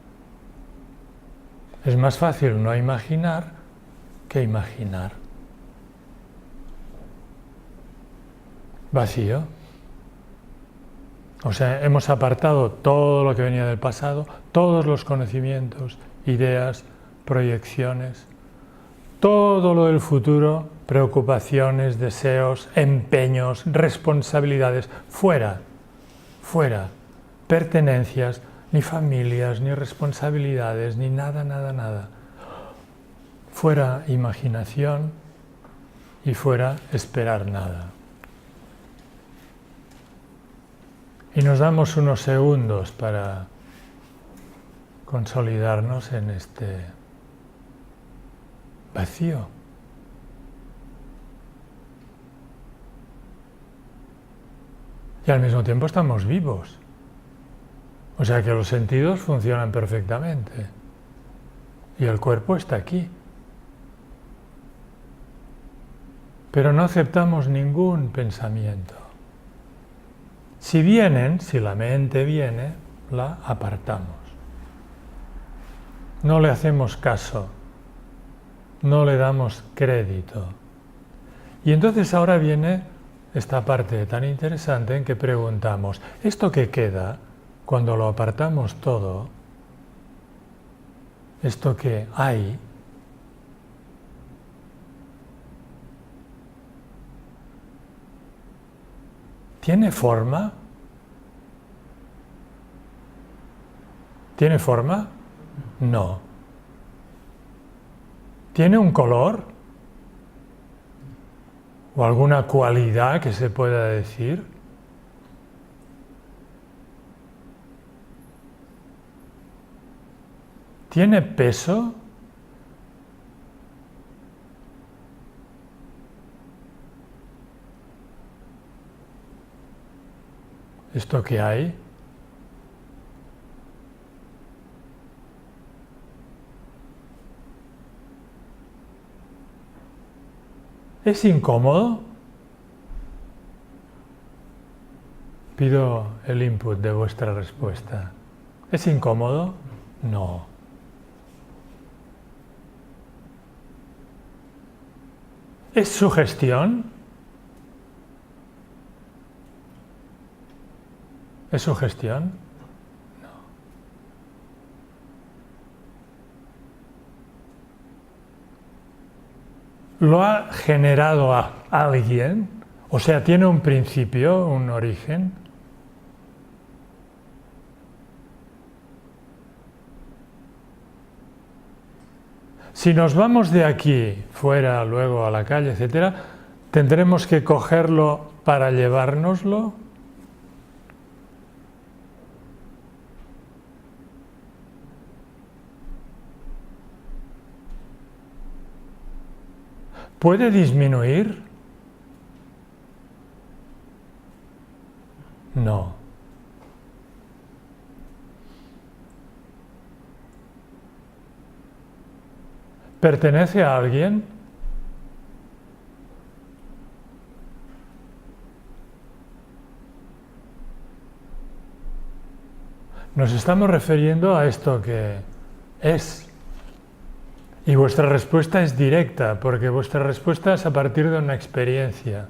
Es más fácil no imaginar que imaginar. Vacío. O sea, hemos apartado todo lo que venía del pasado, todos los conocimientos, ideas, proyecciones, todo lo del futuro, preocupaciones, deseos, empeños, responsabilidades, fuera, fuera, pertenencias, ni familias, ni responsabilidades, ni nada, nada, nada. Fuera imaginación y fuera esperar nada. Y nos damos unos segundos para consolidarnos en este vacío. Y al mismo tiempo estamos vivos. O sea que los sentidos funcionan perfectamente. y el cuerpo está aquí. Pero no aceptamos ningún pensamiento. Si vienen, si la mente viene, la apartamos. No le hacemos caso, no le damos crédito. Y entonces ahora viene esta parte tan interesante en que preguntamos, ¿esto que queda cuando lo apartamos todo? ¿Esto que hay? ¿Tiene forma? ¿Tiene forma? No. ¿Tiene un color? ¿O alguna cualidad que se pueda decir? ¿Tiene peso? ¿Esto que hay? ¿Es incómodo? Pido el input de vuestra respuesta. ¿Es incómodo? No. ¿Es sugestión? ¿Es sugestión? No. ¿Lo ha generado a alguien? O sea, ¿tiene un principio, un origen? Si nos vamos de aquí, fuera, luego a la calle, etc., ¿tendremos que cogerlo para llevárnoslo? ¿Puede disminuir? No. ¿Pertenece a alguien? Nos estamos refiriendo a esto que es. Y vuestra respuesta es directa, porque vuestra respuesta es a partir de una experiencia.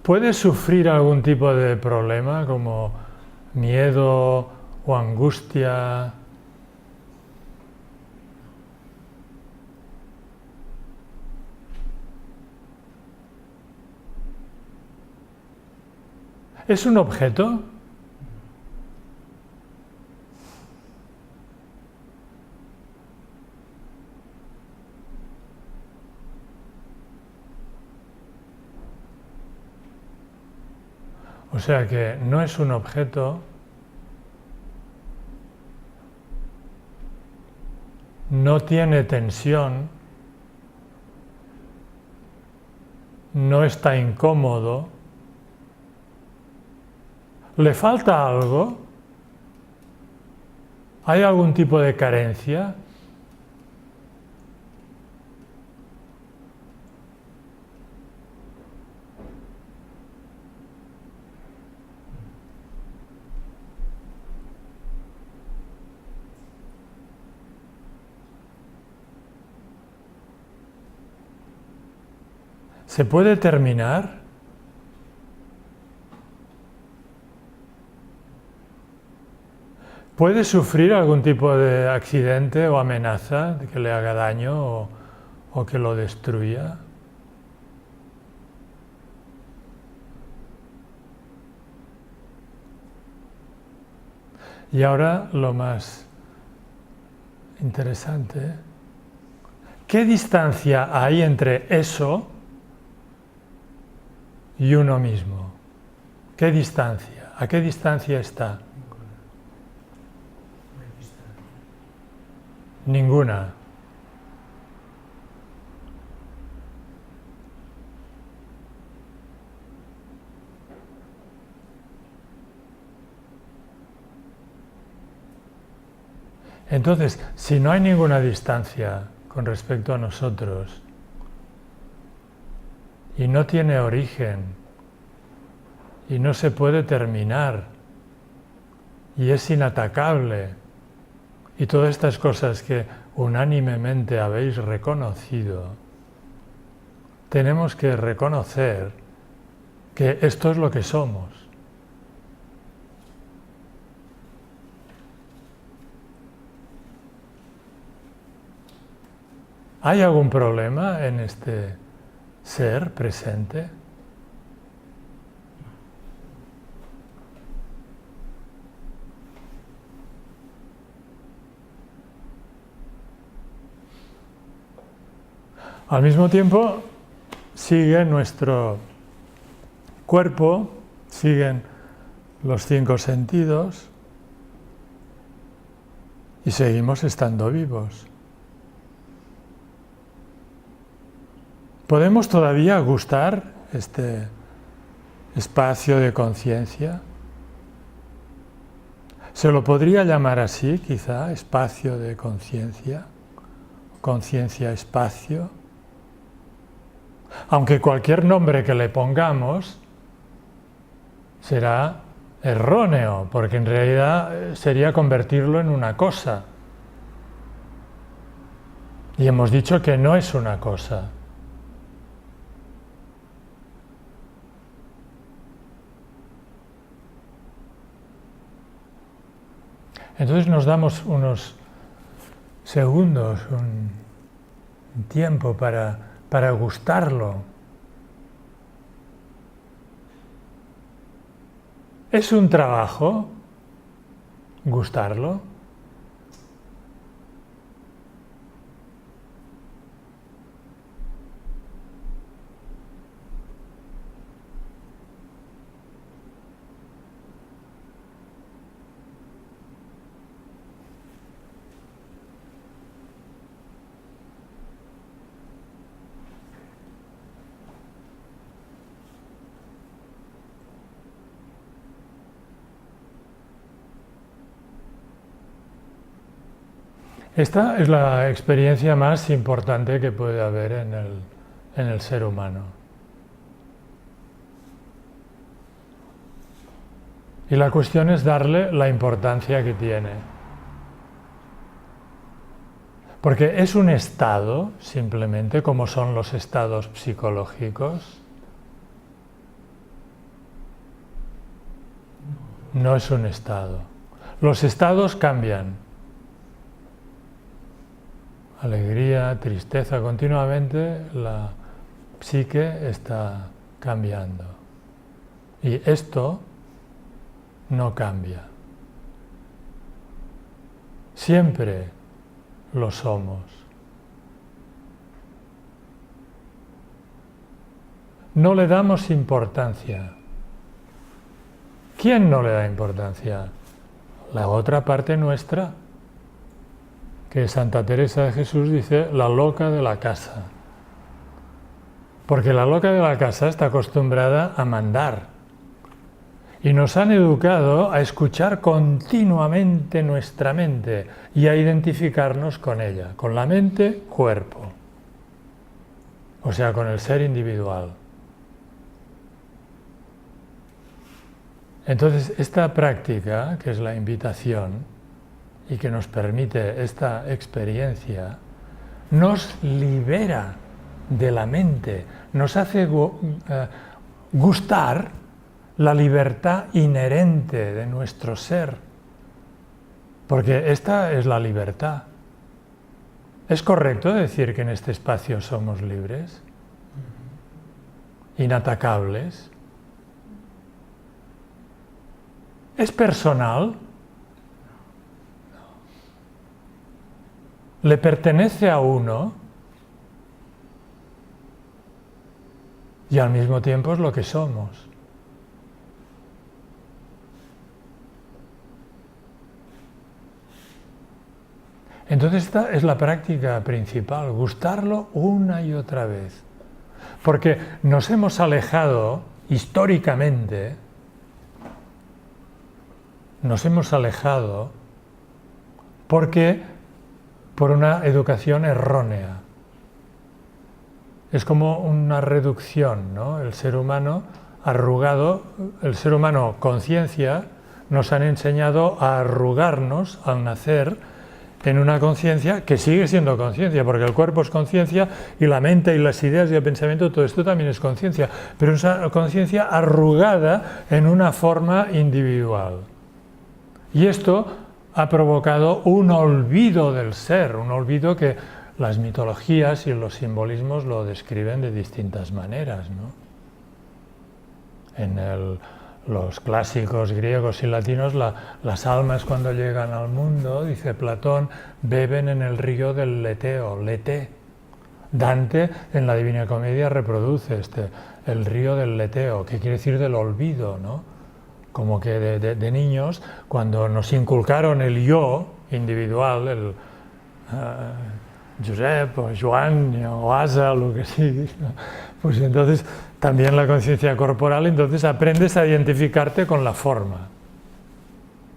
¿Puede sufrir algún tipo de problema como miedo o angustia? ¿Es un objeto? O sea que no es un objeto, no tiene tensión, no está incómodo, ¿le falta algo? ¿Hay algún tipo de carencia? ¿Se puede terminar? ¿Puede sufrir algún tipo de accidente o amenaza de que le haga daño o que lo destruya? Y ahora lo más interesante, ¿qué distancia hay entre eso y uno mismo? ¿Qué distancia? ¿A qué distancia está? Ninguna. Entonces, si no hay ninguna distancia con respecto a nosotros y no tiene origen y no se puede terminar y es inatacable y todas estas cosas que unánimemente habéis reconocido, tenemos que reconocer que esto es lo que somos. ¿Hay algún problema en este ser presente? Al mismo tiempo, sigue nuestro cuerpo, siguen los 5 sentidos y seguimos estando vivos. ¿Podemos todavía gustar este espacio de conciencia? ¿Se lo podría llamar así, quizá, espacio de conciencia? Conciencia-espacio. Aunque cualquier nombre que le pongamos será erróneo, porque en realidad sería convertirlo en una cosa. Y hemos dicho que no es una cosa. Entonces nos damos unos segundos, un tiempo para gustarlo. ¿Es un trabajo gustarlo? Esta es la experiencia más importante que puede haber en el ser humano. Y la cuestión es darle la importancia que tiene. Porque es un estado, simplemente, como son los estados psicológicos. No es un estado. Los estados cambian. Alegría, tristeza, continuamente la psique está cambiando. Y esto no cambia. Siempre lo somos. No le damos importancia. ¿Quién no le da importancia? La otra parte nuestra, que Santa Teresa de Jesús dice, la loca de la casa. Porque la loca de la casa está acostumbrada a mandar. Y nos han educado a escuchar continuamente nuestra mente y a identificarnos con ella, con la mente, cuerpo. O sea, con el ser individual. Entonces, esta práctica, que es la invitación, y que nos permite esta experiencia, nos libera de la mente, nos hace gustar la libertad inherente de nuestro ser, porque esta es la libertad. ¿Es correcto decir que en este espacio somos libres? Inatacables. ¿Es personal? ¿Le pertenece a uno? Y al mismo tiempo es lo que somos. Entonces esta es la práctica principal, gustarlo una y otra vez. Porque nos hemos alejado históricamente, ¿Por qué? Por una educación errónea. Es como una reducción, ¿no? El ser humano arrugado, el ser humano conciencia, nos han enseñado a arrugarnos al nacer en una conciencia que sigue siendo conciencia, porque el cuerpo es conciencia y la mente y las ideas y el pensamiento, todo esto también es conciencia, pero es una conciencia arrugada en una forma individual. Y esto ha provocado un olvido del ser, un olvido que las mitologías y los simbolismos lo describen de distintas maneras, ¿no? En los clásicos griegos y latinos, las almas cuando llegan al mundo, dice Platón, beben en el río del leteo, leté. Dante en la Divina Comedia reproduce el río del leteo, que quiere decir del olvido, ¿no? Como que de niños, cuando nos inculcaron el yo individual, el Josep o Joan o Asa, lo que sigui, ¿no? Pues entonces también la conciencia corporal, entonces aprendes a identificarte con la forma.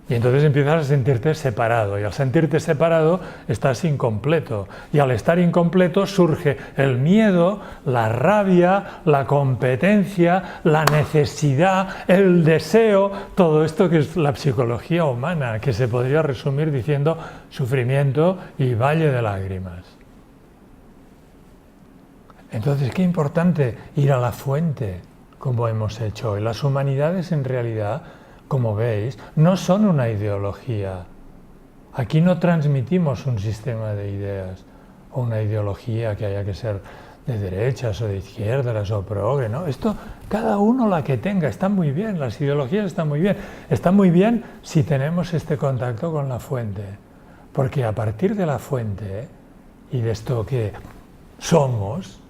Y entonces empiezas a sentirte separado, y al sentirte separado estás incompleto. Y al estar incompleto surge el miedo, la rabia, la competencia, la necesidad, el deseo, todo esto que es la psicología humana, que se podría resumir diciendo sufrimiento y valle de lágrimas. Entonces, qué importante ir a la fuente, como hemos hecho hoy. Las humanidades en realidad, como veis, no son una ideología. Aquí no transmitimos un sistema de ideas o una ideología que haya que ser de derechas o de izquierdas o progre, ¿no? Esto, cada uno la que tenga, está muy bien, las ideologías están muy bien si tenemos este contacto con la fuente, porque a partir de la fuente y de esto que somos,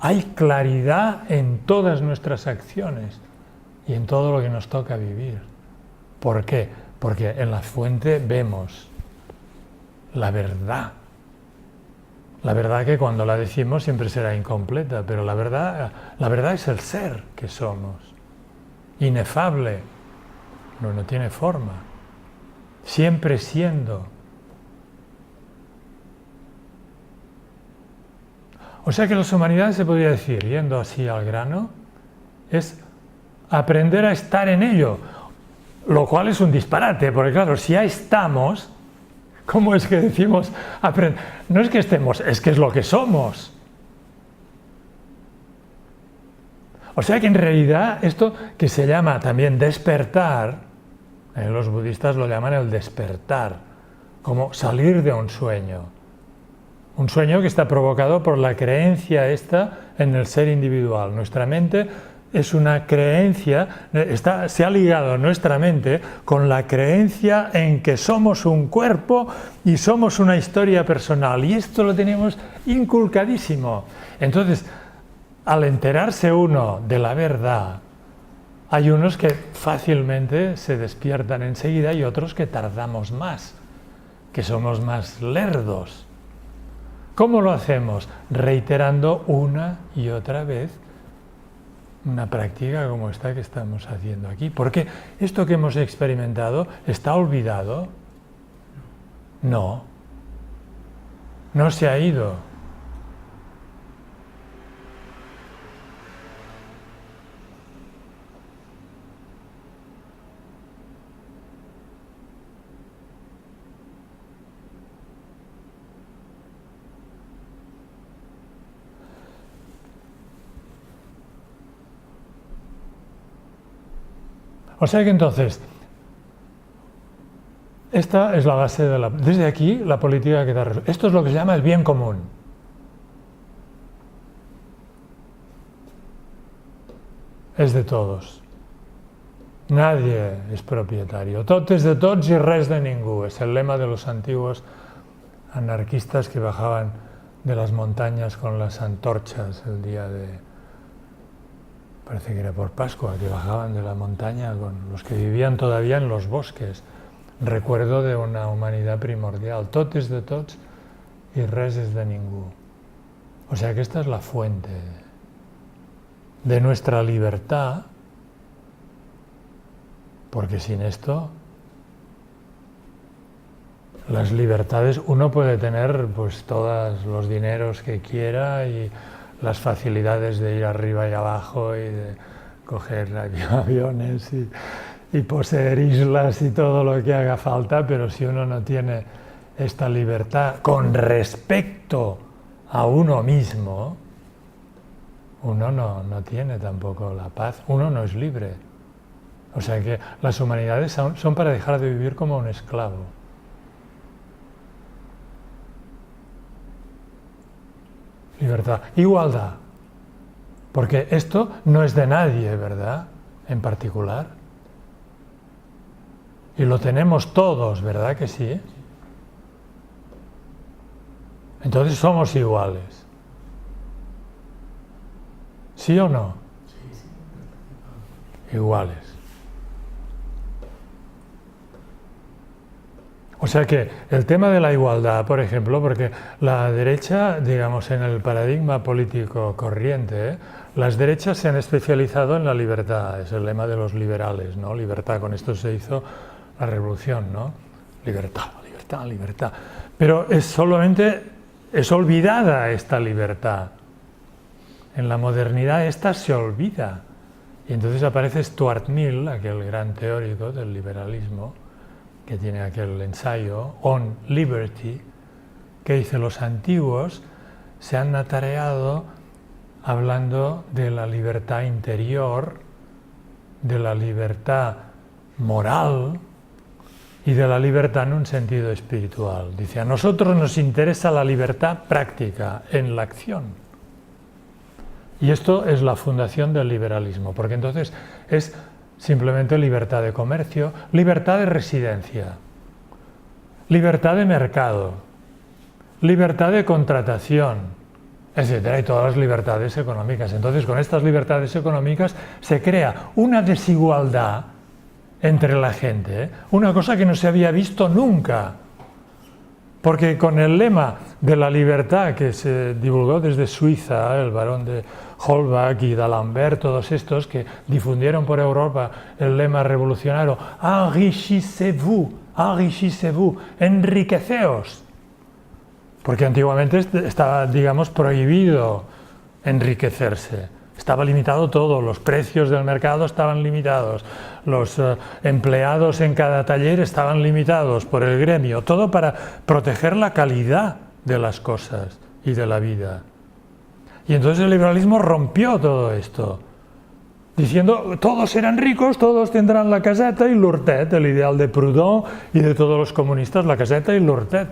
hay claridad en todas nuestras acciones y en todo lo que nos toca vivir. ¿Por qué? Porque en la fuente vemos la verdad. La verdad que cuando la decimos siempre será incompleta, pero la verdad es el ser que somos. Inefable, no tiene forma. Siempre siendo. O sea que las humanidades, se podría decir, yendo así al grano, es aprender a estar en ello, lo cual es un disparate, porque claro, si ya estamos, ¿cómo es que decimos aprender? No es que estemos, es que es lo que somos. O sea que en realidad esto que se llama también despertar, los budistas lo llaman el despertar, como salir de un sueño. Un sueño que está provocado por la creencia esta en el ser individual. Nuestra mente es una creencia, se ha ligado nuestra mente con la creencia en que somos un cuerpo y somos una historia personal. Y esto lo tenemos inculcadísimo. Entonces, al enterarse uno de la verdad, hay unos que fácilmente se despiertan enseguida y otros que tardamos más, que somos más lerdos. ¿Cómo lo hacemos? Reiterando una y otra vez una práctica como esta que estamos haciendo aquí. Porque esto que hemos experimentado está olvidado. No se ha ido. O sea que entonces, esta es la base de desde aquí, la política que da resultados. Esto es lo que se llama el bien común. Es de todos. Nadie es propietario. Tot és de tots y res de ningú. Es el lema de los antiguos anarquistas que bajaban de las montañas con las antorchas el día de... Parece que era por Pascua, que bajaban de la montaña con los que vivían todavía en los bosques. Recuerdo de una humanidad primordial. Tot és de tots y res és de ningú. O sea que esta es la fuente de nuestra libertad, porque sin esto las libertades, uno puede tener pues todos los dineros que quiera y las facilidades de ir arriba y abajo y de coger aviones y poseer islas y todo lo que haga falta, pero si uno no tiene esta libertad con respecto a uno mismo, uno no tiene tampoco la paz, uno no es libre. O sea que las humanidades son para dejar de vivir como un esclavo. Libertad, igualdad, porque esto no es de nadie, ¿verdad? En particular. Y lo tenemos todos, ¿verdad que sí? Entonces somos iguales. ¿Sí o no? Iguales. O sea que el tema de la igualdad, por ejemplo, porque la derecha, digamos, en el paradigma político corriente, las derechas se han especializado en la libertad, es el lema de los liberales, ¿no? Libertad, con esto se hizo la revolución, ¿no? Libertad, libertad, libertad. Pero es olvidada esta libertad. En la modernidad esta se olvida. Y entonces aparece Stuart Mill, aquel gran teórico del liberalismo, que tiene aquel ensayo, On Liberty, que dice: los antiguos se han atareado hablando de la libertad interior, de la libertad moral y de la libertad en un sentido espiritual. Dice: a nosotros nos interesa la libertad práctica, en la acción. Y esto es la fundación del liberalismo, porque entonces es simplemente libertad de comercio, libertad de residencia, libertad de mercado, libertad de contratación, etcétera, y todas las libertades económicas. Entonces, con estas libertades económicas se crea una desigualdad entre la gente, una cosa que no se había visto nunca. Porque con el lema de la libertad que se divulgó desde Suiza, el barón de Holbach y d'Alembert, todos estos que difundieron por Europa el lema revolucionario, enrichissez-vous, enrichissez-vous, enriqueceos. Porque antiguamente estaba, digamos, prohibido enriquecerse. Estaba limitado todo, los precios del mercado estaban limitados, los empleados en cada taller estaban limitados por el gremio, todo para proteger la calidad de las cosas y de la vida. Y entonces el liberalismo rompió todo esto, diciendo: todos serán ricos, todos tendrán la caseta y l'hortet, el ideal de Proudhon y de todos los comunistas, la caseta y l'hortet.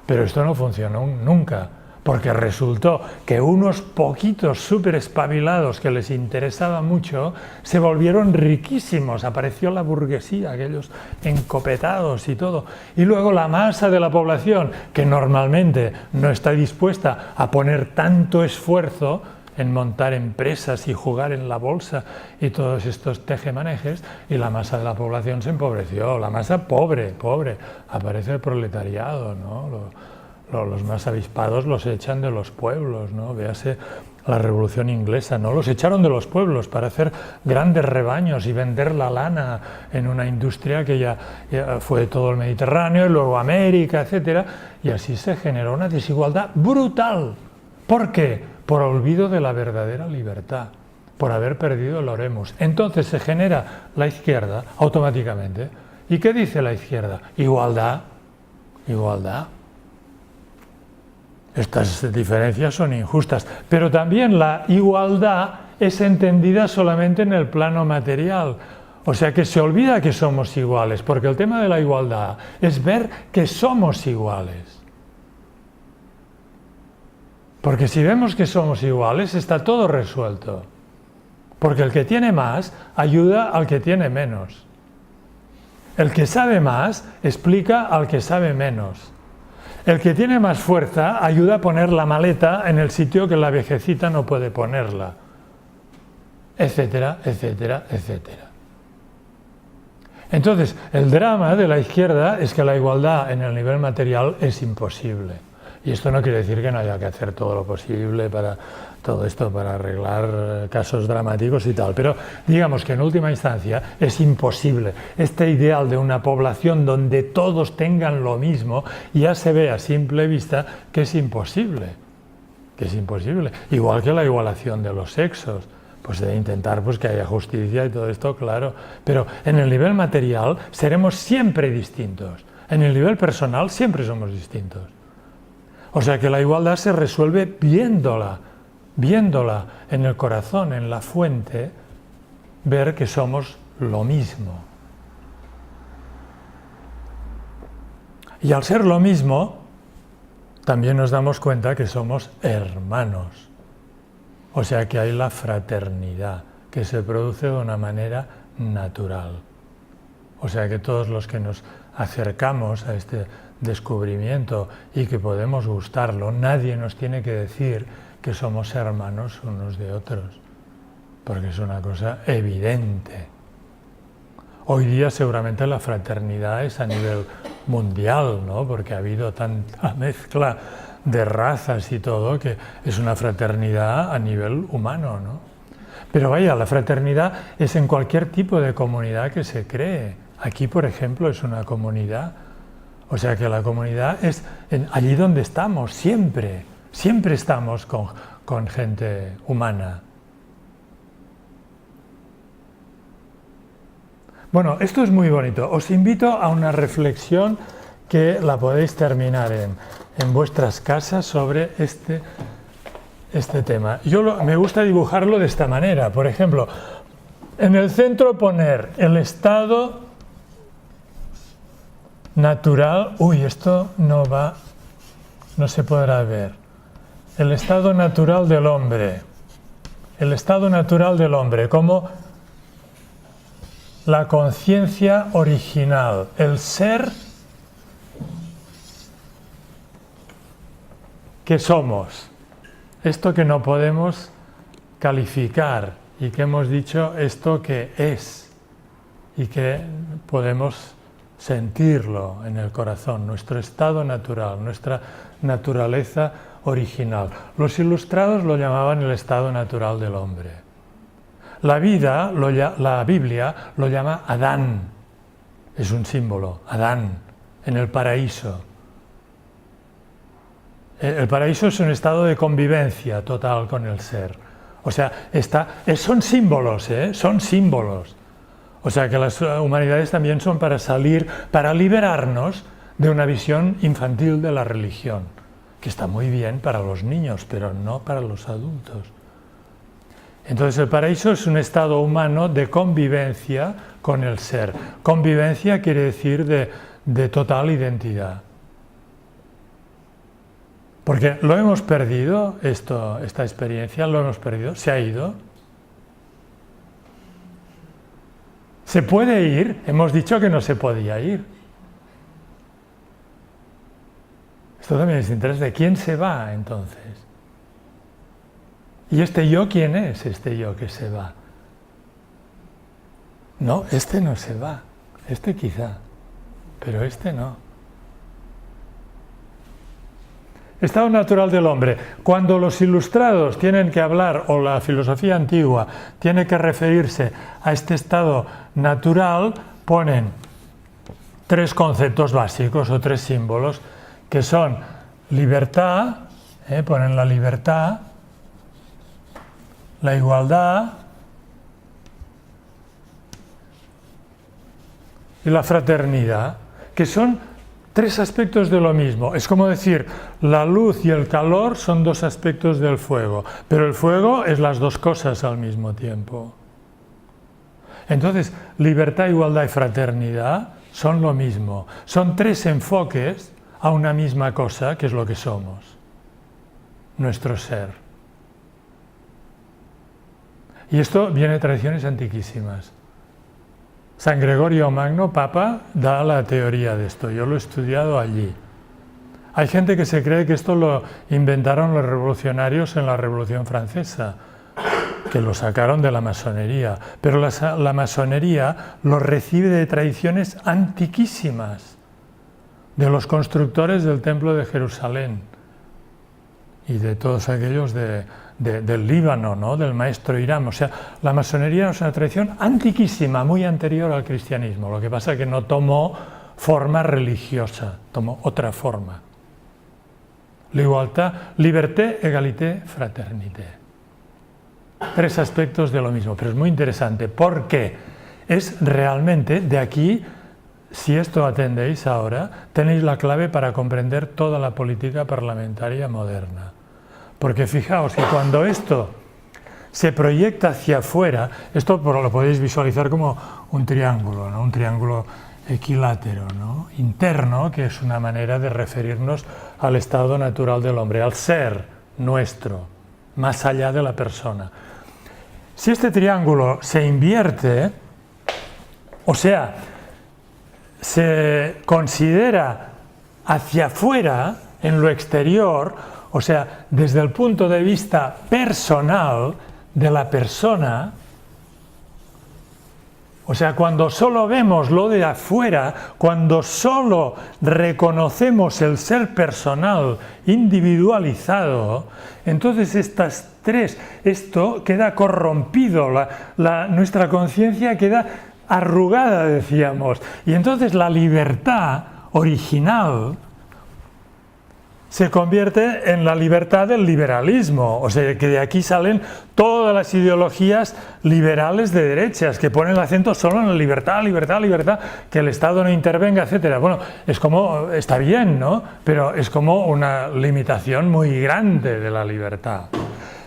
Pero esto no funcionó nunca. Porque resultó que unos poquitos súper espabilados que les interesaba mucho se volvieron riquísimos, apareció la burguesía, aquellos encopetados y todo. Y luego la masa de la población, que normalmente no está dispuesta a poner tanto esfuerzo en montar empresas y jugar en la bolsa y todos estos tejemanejes, y la masa de la población se empobreció, la masa pobre, aparece el proletariado, ¿no? Los más avispados los echan de los pueblos, ¿no? Véase la Revolución Inglesa, ¿no? Los echaron de los pueblos para hacer grandes rebaños y vender la lana en una industria que ya fue todo el Mediterráneo y luego América, etcétera, y así se generó una desigualdad brutal. ¿Por qué? Por olvido de la verdadera libertad, por haber perdido el oremus. Entonces se genera la izquierda automáticamente. ¿Y qué dice la izquierda? Igualdad, igualdad. Estas diferencias son injustas, pero también la igualdad es entendida solamente en el plano material. O sea que se olvida que somos iguales, porque el tema de la igualdad es ver que somos iguales. Porque si vemos que somos iguales, está todo resuelto. Porque el que tiene más ayuda al que tiene menos. El que sabe más explica al que sabe menos. El que tiene más fuerza ayuda a poner la maleta en el sitio que la viejecita no puede ponerla, etcétera, etcétera, etcétera. Entonces, el drama de la izquierda es que la igualdad en el nivel material es imposible. Y esto no quiere decir que no haya que hacer todo lo posible para todo esto para arreglar casos dramáticos y tal, pero digamos que en última instancia es imposible. Este ideal de una población donde todos tengan lo mismo ya se ve a simple vista que es imposible, igual que la igualación de los sexos, pues de intentar pues, que haya justicia y todo esto, claro, pero en el nivel material seremos siempre distintos, en el nivel personal siempre somos distintos. O sea que la igualdad se resuelve viéndola en el corazón, en la fuente, ver que somos lo mismo. Y al ser lo mismo, también nos damos cuenta que somos hermanos. O sea que hay la fraternidad, que se produce de una manera natural. O sea que todos los que nos acercamos a este descubrimiento y que podemos gustarlo, nadie nos tiene que decir que somos hermanos unos de otros, porque es una cosa evidente. Hoy día seguramente la fraternidad es a nivel mundial, ¿no? Porque ha habido tanta mezcla de razas y todo, que es una fraternidad a nivel humano, ¿no? Pero vaya, la fraternidad es en cualquier tipo de comunidad que se cree. Aquí, por ejemplo, es una comunidad. O sea que la comunidad es allí donde estamos, siempre estamos con gente humana. Bueno, esto es muy bonito. Os invito a una reflexión que la podéis terminar en vuestras casas sobre este tema. Me gusta dibujarlo de esta manera. Por ejemplo, en el centro poner el estado natural. Uy, esto no se podrá ver. El estado natural del hombre. El estado natural del hombre, como la conciencia original, el ser que somos. Esto que no podemos calificar y que hemos dicho esto que es y que podemos sentirlo en el corazón, nuestro estado natural, nuestra naturaleza original. Los ilustrados lo llamaban el estado natural del hombre. La Biblia lo llama Adán, es un símbolo, Adán, en el paraíso. El paraíso es un estado de convivencia total con el ser. O sea, son símbolos, son símbolos. O sea que las humanidades también son para liberarnos de una visión infantil de la religión, que está muy bien para los niños, pero no para los adultos. Entonces el paraíso es un estado humano de convivencia con el ser. Convivencia quiere decir de total identidad. Porque lo hemos perdido, esta experiencia, lo hemos perdido, se ha ido. ¿Se puede ir? Hemos dicho que no se podía ir. Esto también es interesante. ¿Quién se va entonces? ¿Y este yo quién es, este yo que se va? No, este no se va. Este quizá, pero este no. Estado natural del hombre. Cuando los ilustrados tienen que hablar, o la filosofía antigua tiene que referirse a este estado natural, ponen tres conceptos básicos o tres símbolos que son libertad, ponen la libertad, la igualdad y la fraternidad, que son tres aspectos de lo mismo. Es como decir, la luz y el calor son dos aspectos del fuego, pero el fuego es las dos cosas al mismo tiempo. Entonces, libertad, igualdad y fraternidad son lo mismo. Son tres enfoques a una misma cosa, que es lo que somos, nuestro ser. Y esto viene de tradiciones antiquísimas. San Gregorio Magno, Papa, da la teoría de esto. Yo lo he estudiado allí. Hay gente que se cree que esto lo inventaron los revolucionarios en la Revolución Francesa, que lo sacaron de la masonería. Pero la masonería lo recibe de tradiciones antiquísimas, de los constructores del Templo de Jerusalén y de todos aquellos de del Líbano, ¿no? Del maestro Hiram. O sea, la masonería es una tradición antiquísima, muy anterior al cristianismo. Lo que pasa es que no tomó forma religiosa, tomó otra forma. L'igualdad, liberté, égalité, fraternité. 3 aspectos de lo mismo, pero es muy interesante porque es realmente de aquí, si esto atendéis ahora, tenéis la clave para comprender toda la política parlamentaria moderna. Porque fijaos que cuando esto se proyecta hacia afuera, esto lo podéis visualizar como un triángulo, ¿no? Un triángulo equilátero, ¿no? Interno, que es una manera de referirnos al estado natural del hombre, al ser nuestro, más allá de la persona. Si este triángulo se invierte, o sea, se considera hacia afuera, en lo exterior, o sea, desde el punto de vista personal de la persona, o sea, cuando solo vemos lo de afuera, cuando solo reconocemos el ser personal individualizado, entonces estas 3, esto queda corrompido, nuestra conciencia queda arrugada, decíamos, y entonces la libertad original se convierte en la libertad del liberalismo, o sea que de aquí salen todas las ideologías liberales de derechas que ponen el acento solo en la libertad, libertad, libertad, que el Estado no intervenga, etcétera. Bueno, es como, está bien, ¿no? Pero es como una limitación muy grande de la libertad.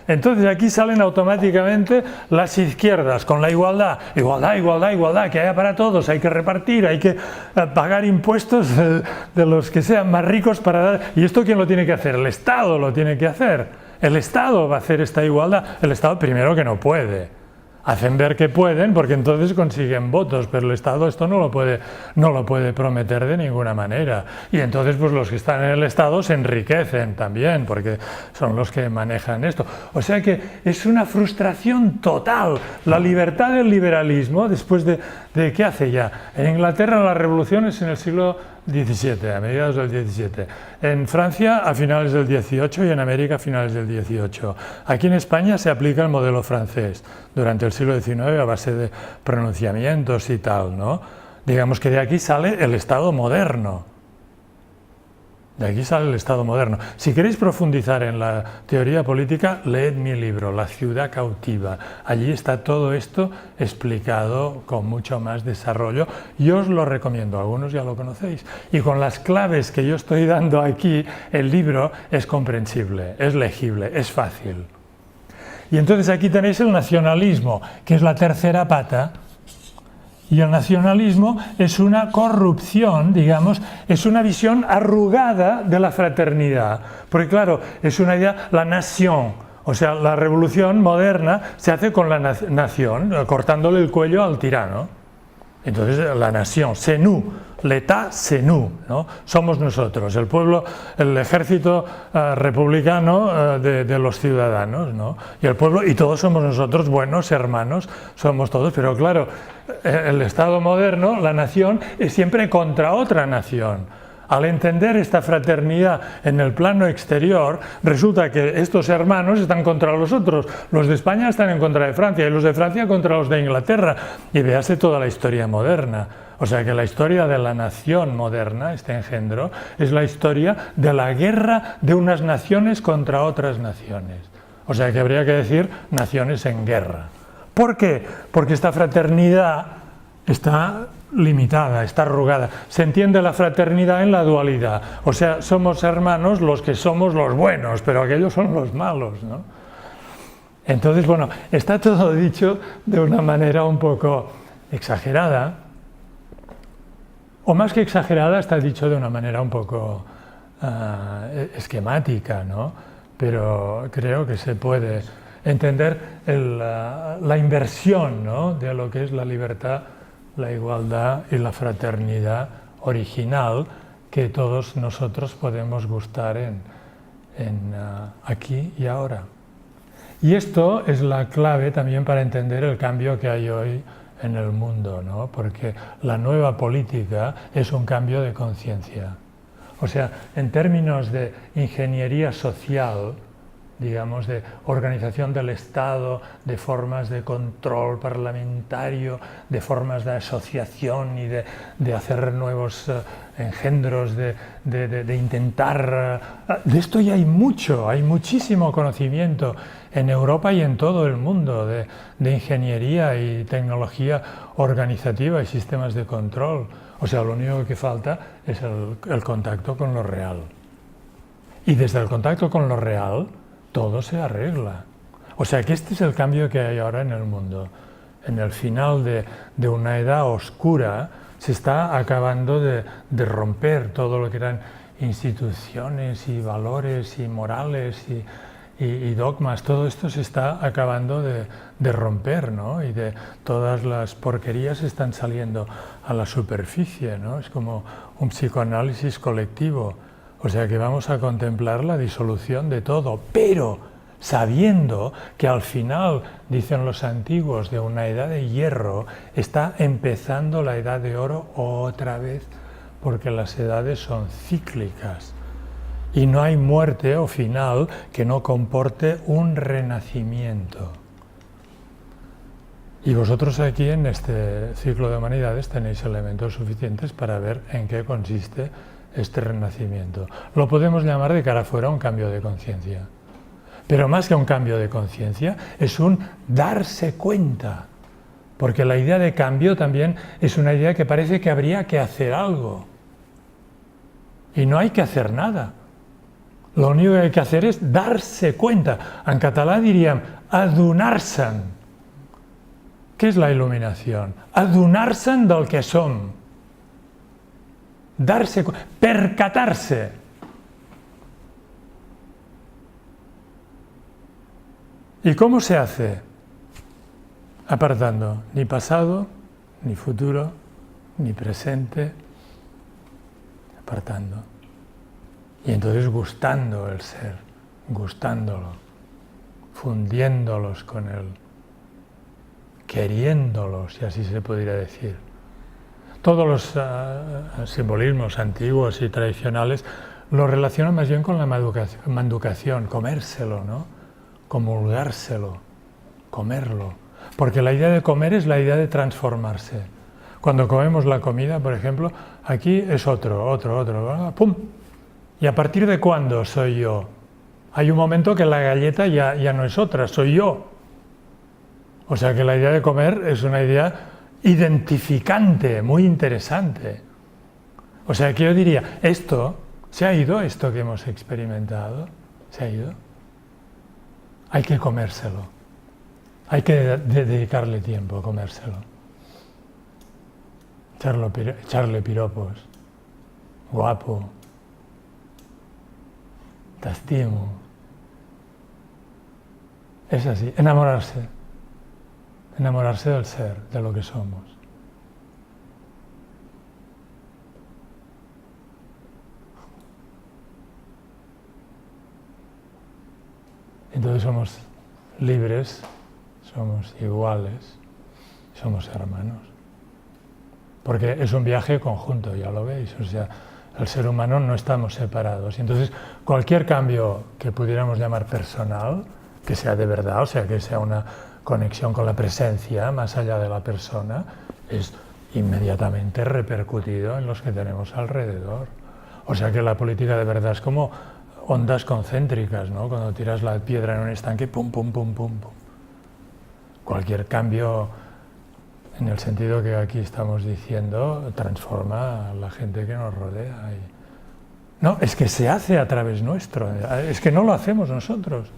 Entonces aquí salen automáticamente las izquierdas con la igualdad, igualdad, igualdad, igualdad, que haya para todos, hay que repartir, hay que pagar impuestos de los que sean más ricos para dar. ¿Y esto quién lo tiene que hacer? El Estado lo tiene que hacer. El Estado va a hacer esta igualdad. El Estado primero que no puede. Hacen ver que pueden porque entonces consiguen votos, pero el Estado esto no lo puede prometer de ninguna manera. Y entonces pues los que están en el Estado se enriquecen también porque son los que manejan esto. O sea que es una frustración total. La libertad del liberalismo, después de ¿qué hace ya? En Inglaterra las revoluciones en el siglo XVII, a mediados del XVII. En Francia a finales del XVIII y en América a finales del XVIII. Aquí en España se aplica el modelo francés durante el siglo XIX a base de pronunciamientos y tal, ¿no? Digamos que de aquí sale el Estado moderno. De aquí sale el Estado moderno. Si queréis profundizar en la teoría política, leed mi libro, La ciudad cautiva. Allí está todo esto explicado con mucho más desarrollo. Yo os lo recomiendo, algunos ya lo conocéis. Y con las claves que yo estoy dando aquí, el libro es comprensible, es legible, es fácil. Y entonces aquí tenéis el nacionalismo, que es la tercera pata. Y el nacionalismo es una corrupción, digamos, es una visión arrugada de la fraternidad. Porque claro, es una idea, la nación, o sea, la revolución moderna se hace con la nación, cortándole el cuello al tirano. Entonces la nación, c'est nous, l'État c'est nous, ¿no? Somos nosotros, el pueblo, el ejército republicano de los ciudadanos, ¿no? Y el pueblo, y todos somos nosotros, buenos hermanos, somos todos, pero claro, el Estado moderno, la nación, es siempre contra otra nación. Al entender esta fraternidad en el plano exterior, resulta que estos hermanos están contra los otros. Los de España están en contra de Francia y los de Francia contra los de Inglaterra. Y véase toda la historia moderna. O sea que la historia de la nación moderna, este engendro, es la historia de la guerra de unas naciones contra otras naciones. O sea que habría que decir naciones en guerra. ¿Por qué? Porque esta fraternidad está limitada, está arrugada. Se entiende la fraternidad en la dualidad. O sea, somos hermanos los que somos los buenos, pero aquellos son los malos, ¿no? Entonces, bueno, está todo dicho de una manera un poco exagerada, o más que exagerada, está dicho de una manera un poco esquemática, ¿no? Pero creo que se puede entender la inversión, ¿no?, de lo que es la libertad, la igualdad y la fraternidad original que todos nosotros podemos gustar aquí y ahora. Y esto es la clave también para entender el cambio que hay hoy en el mundo, ¿no? Porque la nueva política es un cambio de conciencia. O sea, en términos de ingeniería social, digamos, de organización del Estado, de formas de control parlamentario, de formas de asociación y de hacer nuevos engendros, de intentar... De esto ya hay mucho, hay muchísimo conocimiento en Europa y en todo el mundo de ingeniería y tecnología organizativa y sistemas de control. O sea, lo único que falta es el contacto con lo real. Y desde el contacto con lo real, todo se arregla. O sea que este es el cambio que hay ahora en el mundo. En el final de una edad oscura se está acabando de romper todo lo que eran instituciones y valores y morales y dogmas. Todo esto se está acabando de romper, ¿no? Y todas las porquerías están saliendo a la superficie, ¿no? Es como un psicoanálisis colectivo. O sea que vamos a contemplar la disolución de todo, pero sabiendo que al final, dicen los antiguos, de una edad de hierro, está empezando la edad de oro otra vez, porque las edades son cíclicas. Y no hay muerte o final que no comporte un renacimiento. Y vosotros aquí en este ciclo de humanidades tenéis elementos suficientes para ver en qué consiste este renacimiento. Lo podemos llamar de cara afuera un cambio de conciencia. Pero más que un cambio de conciencia, es un darse cuenta. Porque la idea de cambio también es una idea que parece que habría que hacer algo. Y no hay que hacer nada. Lo único que hay que hacer es darse cuenta. En català diríem adonar-se'n. Què és la il·luminació? Adonar-se'n del que som. Darse cuenta, percatarse. ¿Y cómo se hace? Apartando ni pasado, ni futuro, ni presente, apartando. Y entonces gustando el ser, gustándolo, fundiéndolos con él, queriéndolos, si así se podría decir. Todos los simbolismos antiguos y tradicionales lo relacionan más bien con la manducación, comérselo, ¿no? Comulgárselo, comerlo. Porque la idea de comer es la idea de transformarse. Cuando comemos la comida, por ejemplo, aquí es otro, ¡pum! ¿Y a partir de cuándo soy yo? Hay un momento que la galleta ya no es otra, soy yo. O sea que la idea de comer es una idea identificante, muy interesante. O sea que yo diría, se ha ido esto que hemos experimentado, se ha ido. Hay que comérselo, hay que dedicarle tiempo a comérselo. Echarle piropos, guapo, te estimo. Es así, enamorarse del ser, de lo que somos. Entonces somos libres, somos iguales, somos hermanos. Porque es un viaje conjunto, ya lo veis. O sea, el ser humano no estamos separados. Y entonces cualquier cambio que pudiéramos llamar personal, que sea de verdad, o sea, que sea una conexión con la presencia más allá de la persona, es inmediatamente repercutido en los que tenemos alrededor. O sea que la política de verdad es como ondas concéntricas, ¿no? Cuando tiras la piedra en un estanque, pum, pum, pum, pum, pum. Cualquier cambio, en el sentido que aquí estamos diciendo, transforma a la gente que nos rodea. No, es que se hace a través nuestro, es que no lo hacemos nosotros.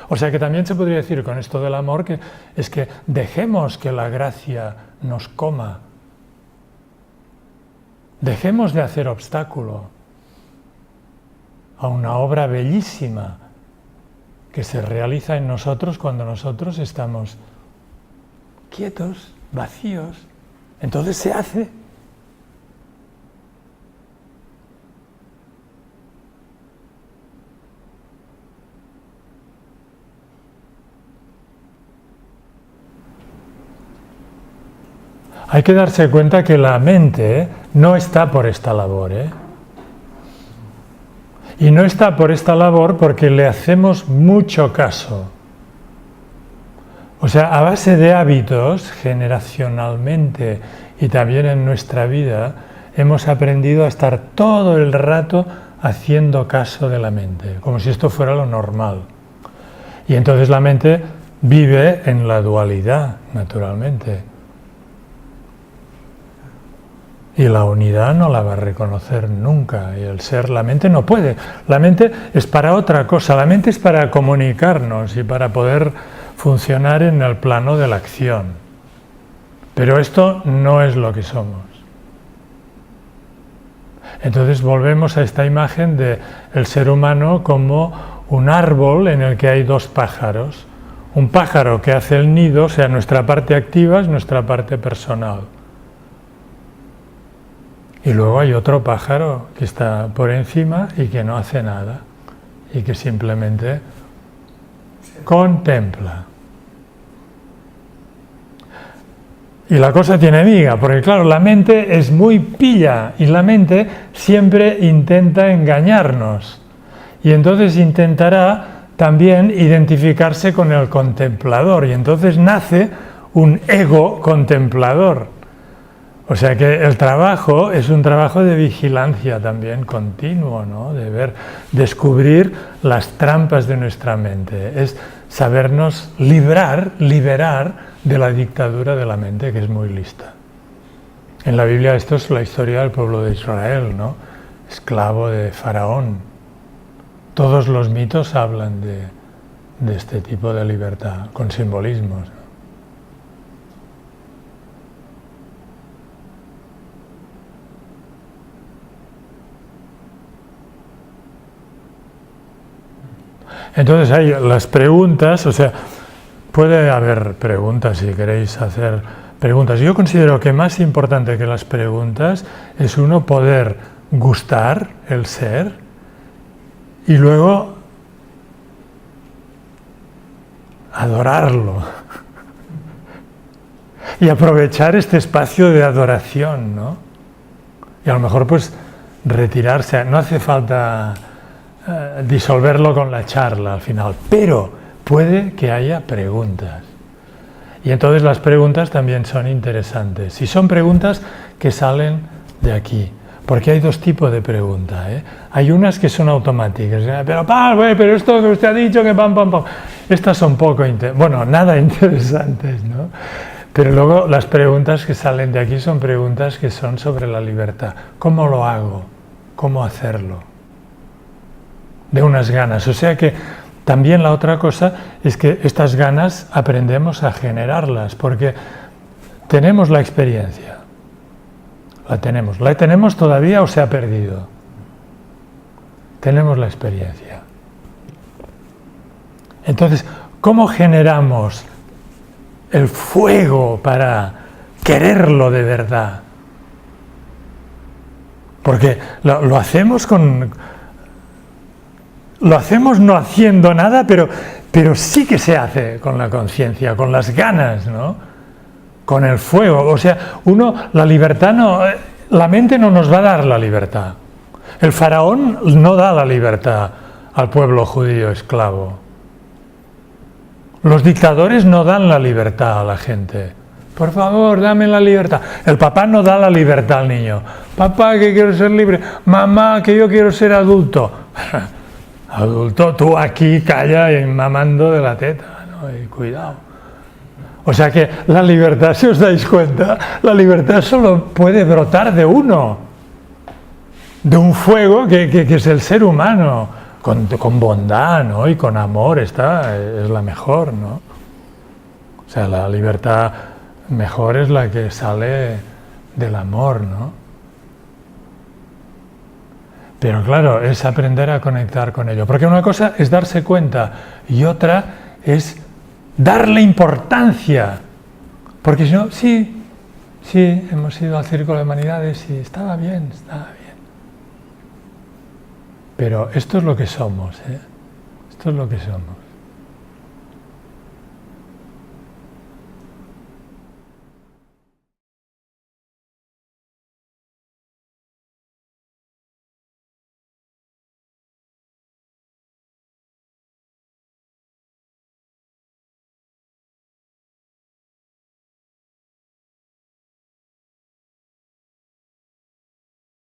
O sea que también se podría decir con esto del amor que es que dejemos que la gracia nos coma. Dejemos de hacer obstáculo a una obra bellísima que se realiza en nosotros cuando nosotros estamos quietos, vacíos. Entonces se hace. Hay que darse cuenta que la mente no está por esta labor, Y no está por esta labor porque le hacemos mucho caso. O sea, a base de hábitos, generacionalmente y también en nuestra vida, hemos aprendido a estar todo el rato haciendo caso de la mente, como si esto fuera lo normal. Y entonces la mente vive en la dualidad, naturalmente. Y la unidad no la va a reconocer nunca. Y el ser, la mente no puede. La mente es para otra cosa. La mente es para comunicarnos y para poder funcionar en el plano de la acción. Pero esto no es lo que somos. Entonces volvemos a esta imagen del ser humano como un árbol en el que hay dos pájaros. Un pájaro que hace el nido, o sea, nuestra parte activa es nuestra parte personal. Y luego hay otro pájaro que está por encima y que no hace nada y que simplemente contempla. Y la cosa tiene miga, porque claro, la mente es muy pilla y la mente siempre intenta engañarnos. Y entonces intentará también identificarse con el contemplador y entonces nace un ego contemplador. O sea que el trabajo es un trabajo de vigilancia también continuo, ¿no? De descubrir las trampas de nuestra mente. Es sabernos liberar de la dictadura de la mente, que es muy lista. En la Biblia esto es la historia del pueblo de Israel, ¿no? Esclavo de Faraón. Todos los mitos hablan de este tipo de libertad, con simbolismos, ¿no? Entonces hay las preguntas, o sea, puede haber preguntas si queréis hacer preguntas. Yo considero que más importante que las preguntas es uno poder gustar el ser y luego adorarlo y aprovechar este espacio de adoración, ¿no? Y a lo mejor pues retirarse, no hace falta disolverlo con la charla al final, pero puede que haya preguntas. Y entonces las preguntas también son interesantes. Y son preguntas que salen de aquí. Porque hay dos tipos de preguntas, ¿eh? Hay unas que son automáticas. Pero esto que usted ha dicho, que pam. Estas son nada interesantes, ¿no? Pero luego las preguntas que salen de aquí son preguntas que son sobre la libertad. ¿Cómo lo hago? ¿Cómo hacerlo? De unas ganas. O sea que también la otra cosa es que estas ganas aprendemos a generarlas, porque tenemos la experiencia. La tenemos todavía o se ha perdido. Tenemos la experiencia. Entonces, ¿cómo generamos el fuego para quererlo de verdad? Porque lo hacemos no haciendo nada, pero sí que se hace con la conciencia, con las ganas, ¿no? Con el fuego. O sea, la libertad la mente no nos va a dar la libertad. El faraón no da la libertad al pueblo judío esclavo. Los dictadores no dan la libertad a la gente. Por favor, dame la libertad. El papá no da la libertad al niño. Papá, que quiero ser libre. Mamá, que yo quiero ser adulto. Adulto, tú aquí calla y mamando de la teta, ¿no? Y cuidado. O sea que la libertad, si os dais cuenta, la libertad solo puede brotar de uno. De un fuego que es el ser humano, con bondad, ¿no? Y con amor, es la mejor, ¿no? O sea, la libertad mejor es la que sale del amor, ¿no? Pero claro, es aprender a conectar con ello. Porque una cosa es darse cuenta y otra es darle importancia. Porque si no, sí, hemos ido al Círculo de Humanidades y estaba bien. Pero esto es lo que somos, ¿eh? Esto es lo que somos.